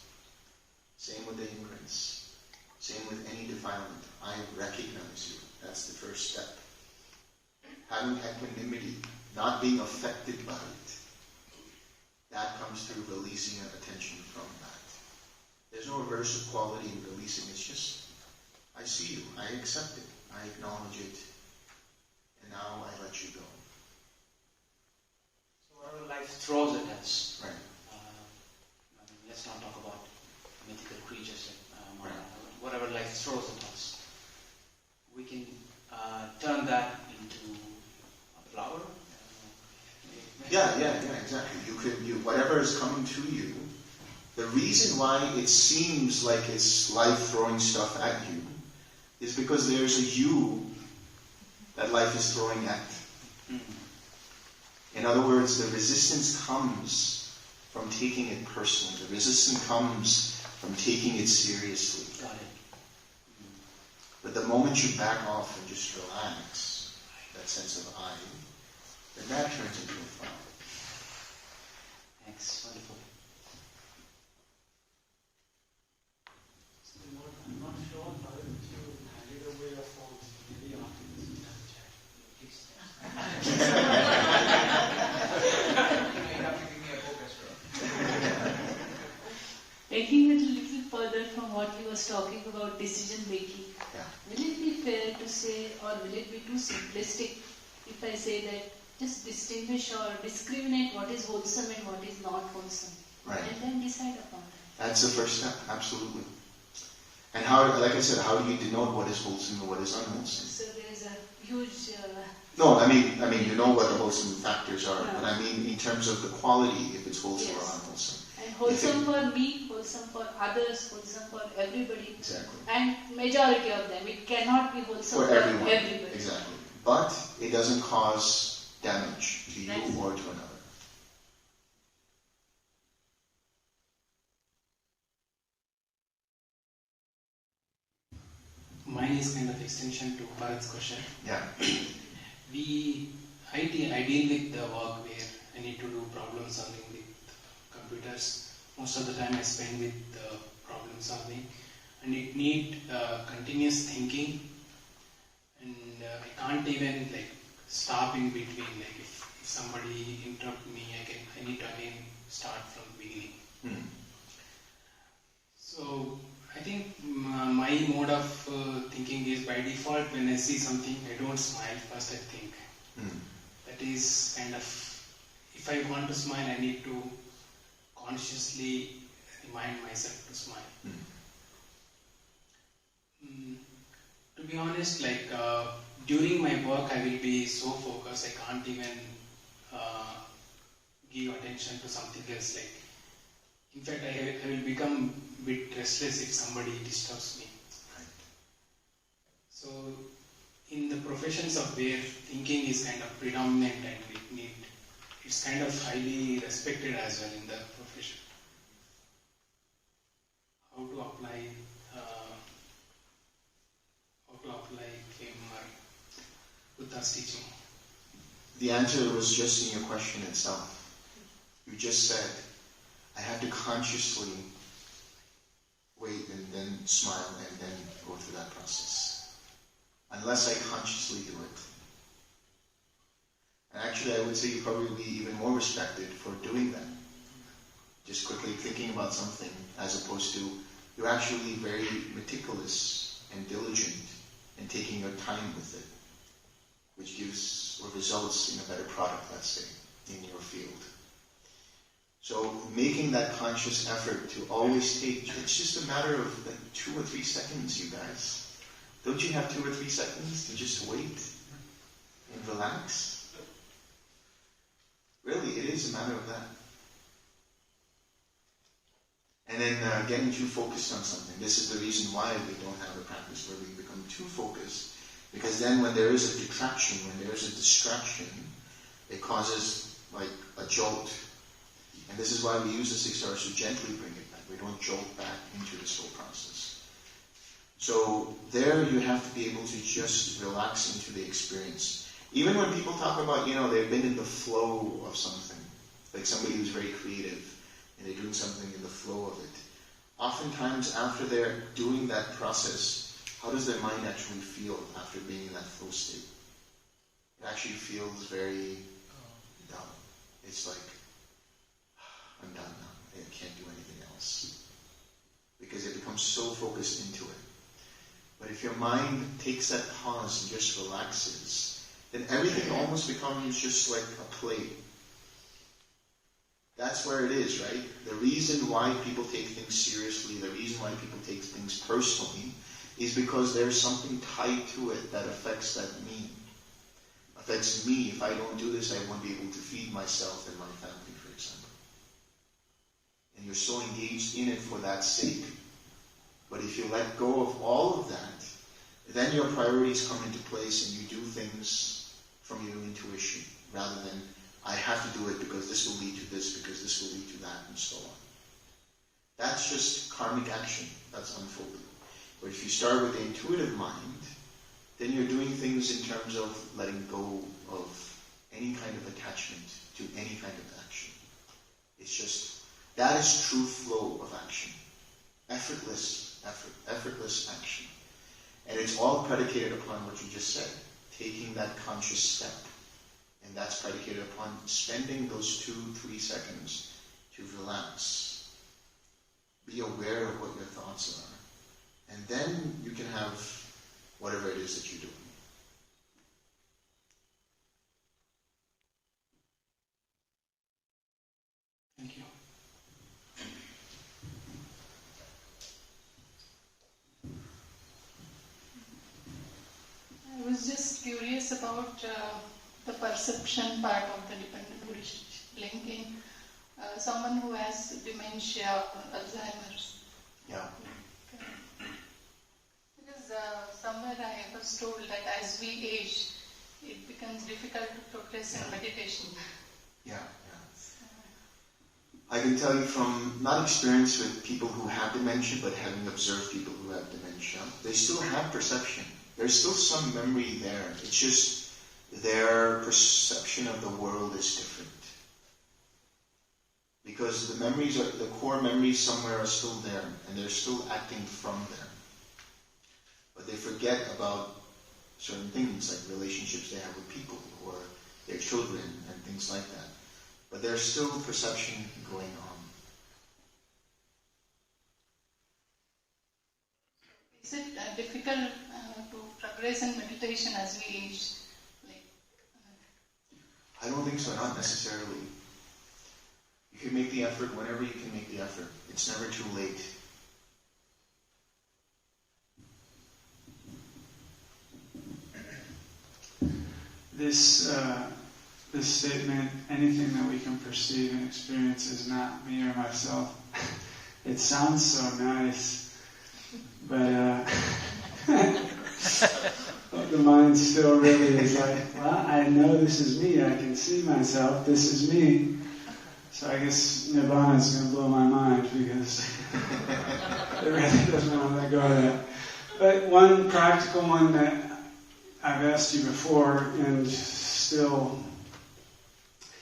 Same with the ignorance. Same with any defilement. I recognize you. That's the first step. Having equanimity, not being affected by it. That comes through releasing your attention from that. There's no reverse of quality in releasing. It's just, I see you, I accept it, I acknowledge it, and now I let you go. So whatever life throws at us, right. Let's not talk about mythical creatures like Mara. Whatever life throws at us, we can turn that into a flower. Yeah, exactly. Whatever is coming to you. The reason why it seems like it's life throwing stuff at you is because there's a you that life is throwing at. In other words, the resistance comes from taking it personally. The resistance comes from taking it seriously. Got it. But the moment you back off and just relax, that sense of I, then that turns into a flower. Thanks. Wonderful. I'm not sure how you handed away your phones. Maybe after this we have a chat. Please. You have to give me a book as well. Taking it a little further from what he was talking about decision making, Yeah. will it be fair to say, or will it be too simplistic if I say that just distinguish or discriminate what is wholesome and what is not wholesome, Right. and then decide upon that? That's the first step, absolutely. And how, like I said, how do you denote what is wholesome and what is unwholesome? So there is a huge... No, I mean, you know what the wholesome factors are, but I mean in terms of the quality, if it's wholesome or unwholesome. And wholesome for me, wholesome for others, wholesome for everybody. Exactly. And majority of them. It cannot be wholesome For everyone. everybody. Exactly. But it doesn't cause damage to you or to another. Mine is kind of extension to Bharat's question. Yeah. We I deal with the work where I need to do problem solving with computers. Most of the time I spend with problem solving, and it need continuous thinking, and I can't even like stop in between. Like if somebody interrupt me, I need to again start from the beginning. So I think my mode of thinking is by default when I see something I don't smile first. I think that is kind of, if I want to smile I need to consciously remind myself to smile. To be honest, like during my work I will be so focused I can't even give attention to something else. Like in fact I will become a bit restless if somebody disturbs me. So in the professions of where thinking is kind of predominant and it's kind of highly respected as well in the profession. How to apply TWIM or Buddha's teaching? The answer was just in your question itself. You just said, I have to consciously wait and then smile and then go through that process. Unless I consciously do it. And actually I would say you probably be even more respected for doing that. Just quickly thinking about something as opposed to you're actually very meticulous and diligent in taking your time with it, which gives or results in a better product, let's say, in your field. So making that conscious effort to always take, it's just a matter of like 2 or 3 seconds, you guys. Don't you have 2 or 3 seconds to just wait and relax? Really, it is a matter of that. And then getting too focused on something. This is the reason why we don't have a practice where we become too focused. Because then when there is a detraction, when there is a distraction, it causes like a jolt. And this is why we use the 6 hours to gently bring it back. We don't jolt back into this whole process. So there you have to be able to just relax into the experience. Even when people talk about, they've been in the flow of something, like somebody who's very creative, and they're doing something in the flow of it. Oftentimes after they're doing that process, how does their mind actually feel after being in that flow state? It actually feels very dumb. It's like, I'm done now. I can't do anything else. Because it becomes so focused into it. But if your mind takes that pause and just relaxes, then everything almost becomes just like a play. That's where it is, right? The reason why people take things seriously, the reason why people take things personally, is because there's something tied to it that affects that me. Affects me. If I don't do this, I won't be able to feed myself and my family, for example. And you're so engaged in it for that sake. But if you let go of all of that, then your priorities come into place and you do things from your intuition rather than I have to do it because this will lead to this, because this will lead to that, and so on. That's just karmic action. That's unfolding. But if you start with the intuitive mind, then you're doing things in terms of letting go of any kind of attachment to any kind of action. It's just, that is true flow of action. Effortless action. And it's all predicated upon what you just said, taking that conscious step. And that's predicated upon spending those 2-3 seconds to relax. Be aware of what your thoughts are. And then you can have whatever it is that you're doing. Thank you. I was just curious about the perception part of the dependent relationship linking someone who has dementia or Alzheimer's. Yeah. Because somewhere I was told that as we age, it becomes difficult to progress in meditation. Yeah. I can tell you from not experience with people who have dementia, but having observed people who have dementia, they still have perception. There's still some memory there. It's just their perception of the world is different. Because the core memories somewhere are still there, and they're still acting from there. But they forget about certain things, like relationships they have with people, or their children, and things like that. But there's still perception going on. Is it difficult to progress in meditation as we age? I don't think so, not necessarily. You can make the effort whenever you can make the effort. It's never too late. This statement, anything that we can perceive and experience is not me or myself. It sounds so nice, but the mind still really is like, well, I know this is me, I can see myself, this is me. So I guess Nibbana is going to blow my mind because it really doesn't want to let go of that. But one practical one that I've asked you before and still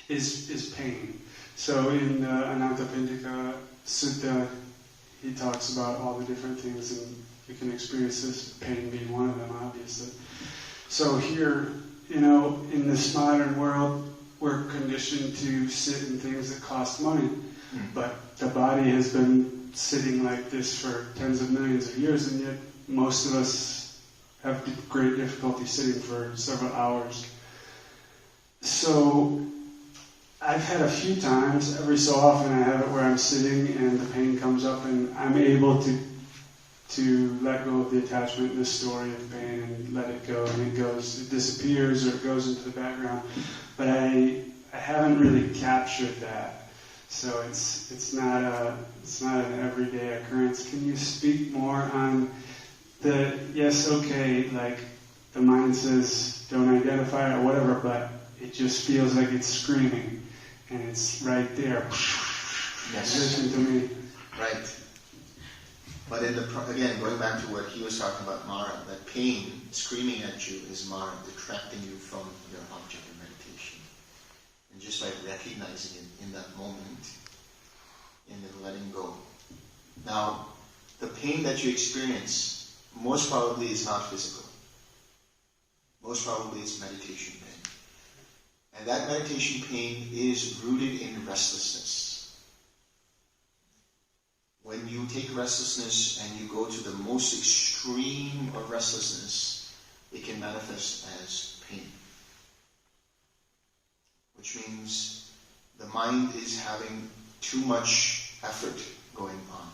is pain. So in the Anathapindikavado Sutta, he talks about all the different things, and you can experience this, pain being one of them, obviously. So here, in this modern world, we're conditioned to sit in things that cost money. But the body has been sitting like this for tens of millions of years, and yet most of us have great difficulty sitting for several hours. So I've had a few times, every so often I have it where I'm sitting and the pain comes up and I'm able to let go of the attachment and the story of pain and let it go, and it disappears or it goes into the background. But I haven't really captured that. So it's not an everyday occurrence. Can you speak more on the, yes, okay, like the mind says don't identify it or whatever, but it just feels like it's screaming and it's right there. Yes. Listen to me. Right. But again, going back to what he was talking about, Mara, that pain screaming at you is Mara, detracting you from your object of meditation. And just by recognizing it in that moment, and then letting go. Now, the pain that you experience most probably is not physical. Most probably it's meditation pain. And that meditation pain is rooted in restlessness. When you take restlessness and you go to the most extreme of restlessness, it can manifest as pain. Which means the mind is having too much effort going on.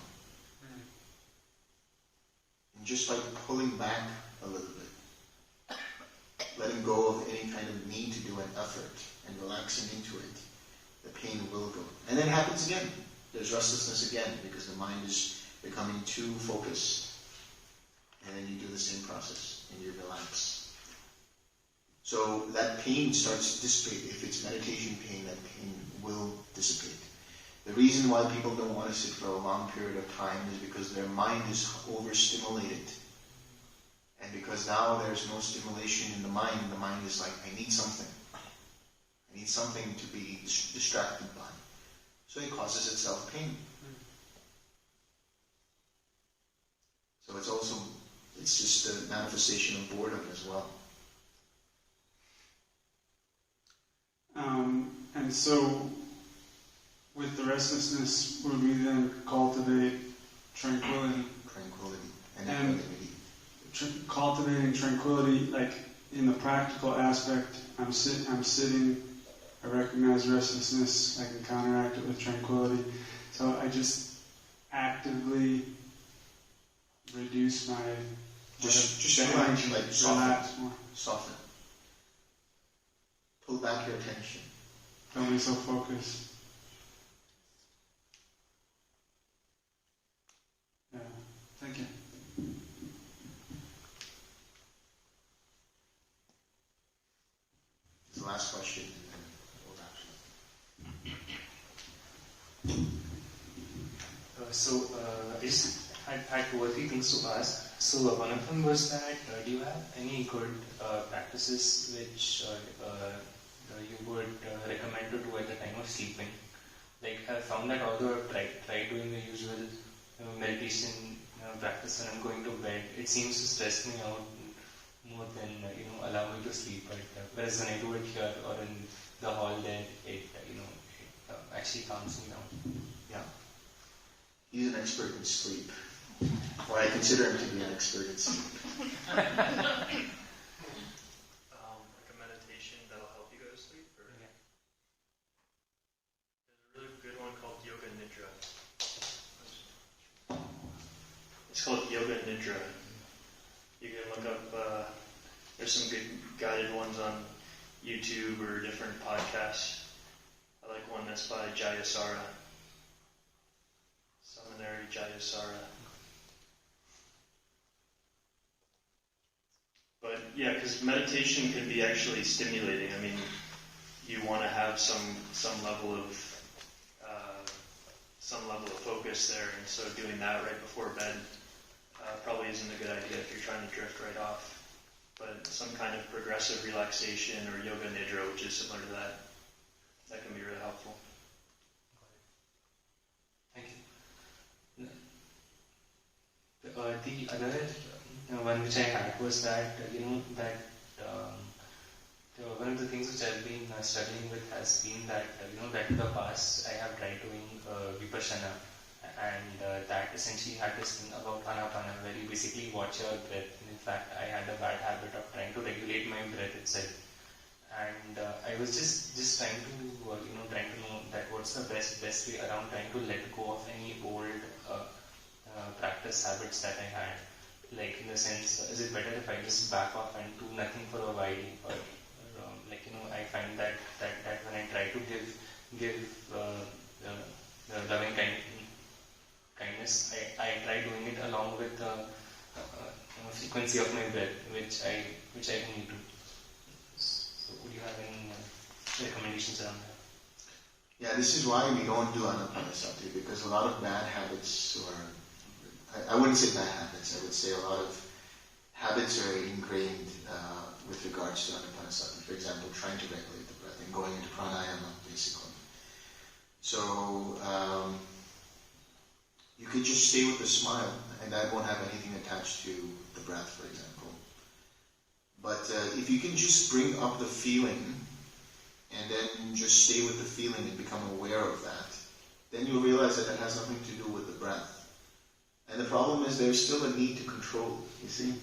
And just by pulling back a little bit, letting go of any kind of need to do an effort and relaxing into it, the pain will go. And then it happens again. There's restlessness again because the mind is becoming too focused. And then you do the same process and you relax. So that pain starts to dissipate. If it's meditation pain, that pain will dissipate. The reason why people don't want to sit for a long period of time is because their mind is overstimulated. And because now there's no stimulation in the mind is like, I need something. I need something to be distracted by. So it causes itself pain. So it's just a manifestation of boredom as well. And so, with the restlessness, would we then cultivate tranquility? Tranquility and equanimity. Cultivating tranquility, like in the practical aspect, I'm sitting, I recognize restlessness, I can counteract it with tranquility. So I just actively reduce my... Just relax more. Soften. Pull back your attention. Don't be so focused. Yeah, thank you. The last question, and then we'll wrap it up. I had 2 or 3 things to ask. So one of them was that, do you have any good practices which you would recommend to do at the time of sleeping? Like I found that although I've tried doing the usual meditation practice when I'm going to bed, it seems to stress me out more than allow me to sleep. But whereas when I do it here or in the hall, then it actually calms me down. Yeah. He's an expert in sleep. Or I consider him to be an expert in sleep. Like a meditation that'll help you go to sleep? Or? Yeah. There's a really good one called Yoga Nidra. It's called Yoga Nidra. You can look up, there's some good guided ones on YouTube or different podcasts. I like one that's by Jayasara. Seminary Jayasara. But yeah, because meditation can be actually stimulating. I mean, you want to have some level of focus there, and so doing that right before bed probably isn't a good idea if you're trying to drift right off. But some kind of progressive relaxation or yoga nidra, which is similar to that can be really helpful. Thank you. The other one which I had was that one of the things which I've been struggling with has been that that in the past I have tried doing vipassana, and that essentially had this thing about anapana, where you basically watch your breath. And in fact, I had a bad habit of trying to regulate my breath itself, and I was just trying to know that what's the best way around trying to let go of any old practice habits that I had. Like in the sense, is it better if I just back off and do nothing for a while, or I find that when I try to give loving kindness, I try doing it along with the frequency of my breath, which I need to. So, would you have any recommendations around that? Yeah, this is why we don't do Anathapindika, because a lot of bad habits, or I wouldn't say bad habits, I would say a lot of habits are ingrained with regards to Anathapindika. For example, trying to regulate the breath and going into pranayama, basically. So, you could just stay with a smile, and that won't have anything attached to the breath, for example. But if you can just bring up the feeling, and then just stay with the feeling and become aware of that, then you'll realize that it has nothing to do with the breath. And the problem is there's still a need to control, you see?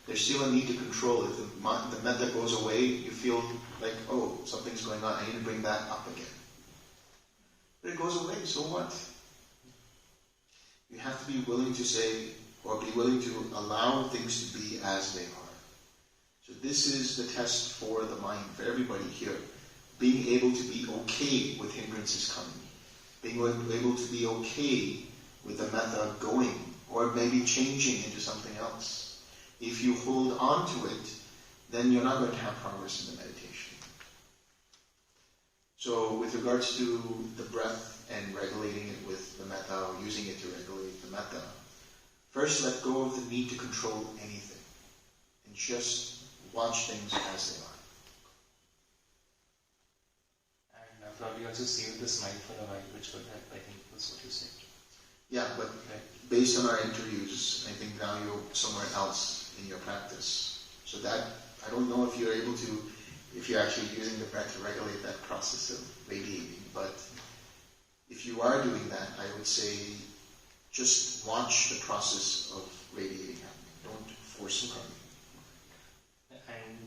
There's still a need to control. If the metta goes away, you feel like, oh, something's going on, I need to bring that up again. But it goes away, so what? You have to be willing to say, or be willing to allow things to be as they are. So this is the test for the mind, for everybody here. Being able to be okay with hindrances coming. Being able to be okay with the metta going, or maybe changing into something else. If you hold on to it, then you're not going to have progress in the meditation. So with regards to the breath and regulating it with the metta, or using it to regulate the metta, first let go of the need to control anything, and just watch things as they are. And probably also save the smile for a while, which would help, I think, was what you said. Yeah, but based on our interviews, I think now you're somewhere else in your practice. So that, I don't know if you're able to, if you're actually using the breath to regulate that process of radiating, but if you are doing that, I would say just watch the process of radiating happening. Don't force it coming. And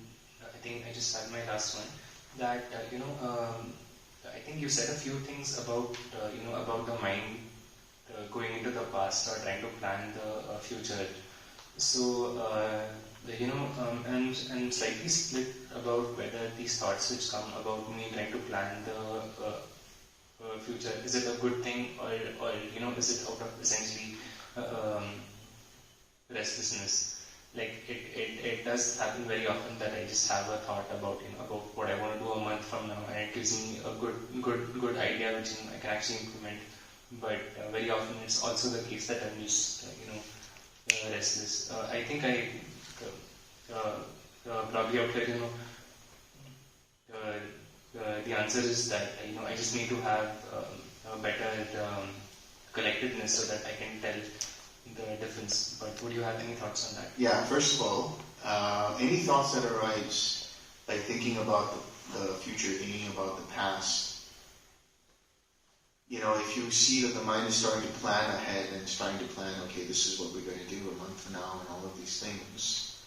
I think I just had my last one, that, I think you said a few things about, about the mind going into the past or trying to plan the future. So, and slightly split about whether these thoughts which come about me trying to plan the future, is it a good thing, or is it out of essentially restlessness? Like it does happen very often that I just have a thought about what I want to do a month from now, and it gives me a good idea which I can actually implement. But very often it's also the case that I'm just restless. I think I probably out there, the answer is that I just need to have a better collectedness so that I can tell the difference. But would you have any thoughts on that? Yeah, first of all, any thoughts that arise, like thinking about the future, thinking about the past, if you see that the mind is starting to plan ahead and it's trying to plan, okay, this is what we're going to do a month from now and all of these things,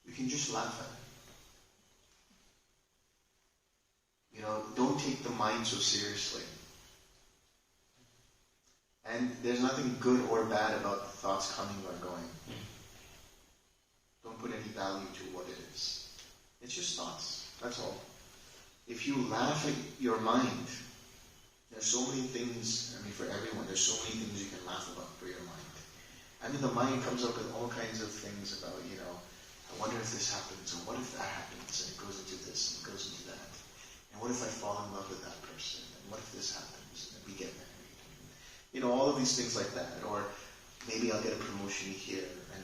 you can just laugh at it. Don't take the mind so seriously. And there's nothing good or bad about the thoughts coming or going. Don't put any value to what it is. It's just thoughts. That's all. If you laugh at your mind, there's so many things, for everyone, there's so many things you can laugh about for your mind. The mind comes up with all kinds of things about, I wonder if this happens, or what if that happens, and it goes into this, and it goes into that. And what if I fall in love with that person, and what if this happens, and we get married. All of these things like that. Or maybe I'll get a promotion here, and,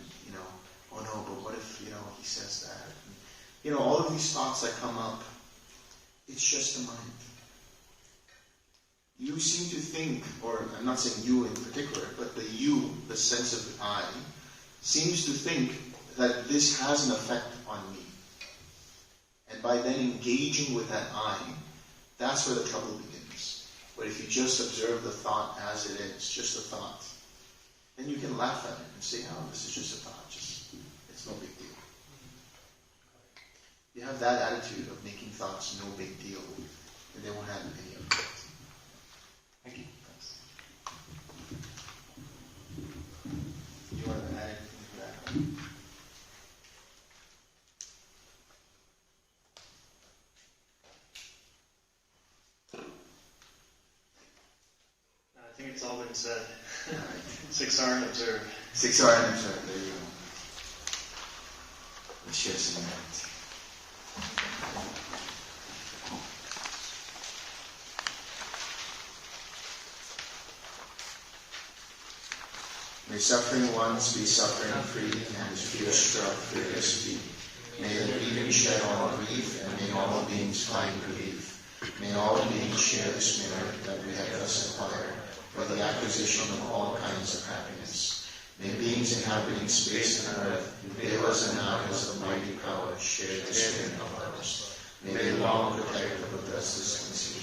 oh no, but what if, he says that. And, all of these thoughts that come up, it's just the mind. You seem to think, or I'm not saying you in particular, but the you, the sense of the I, seems to think that this has an effect on me. And by then engaging with that I, that's where the trouble begins. But if you just observe the thought as it is, just a thought, then you can laugh at it and say, oh, this is just a thought, it's no big deal. You have that attitude of making thoughts no big deal, and they won't have any effect. Thank you. Thanks. You want to add anything to that? I think it's all been said. 6R and observe. 6R and observe, there you go. Let's share some merit. May suffering ones be suffering free, and as fear struck fearless be. May the grieving shed all grief, and may all beings find relief. May all beings share this merit that we have thus acquired for the acquisition of all kinds of happiness. May beings inhabiting space and earth, devas and nagas of mighty power, share this merit of ours. May they long protect the Buddha's concealed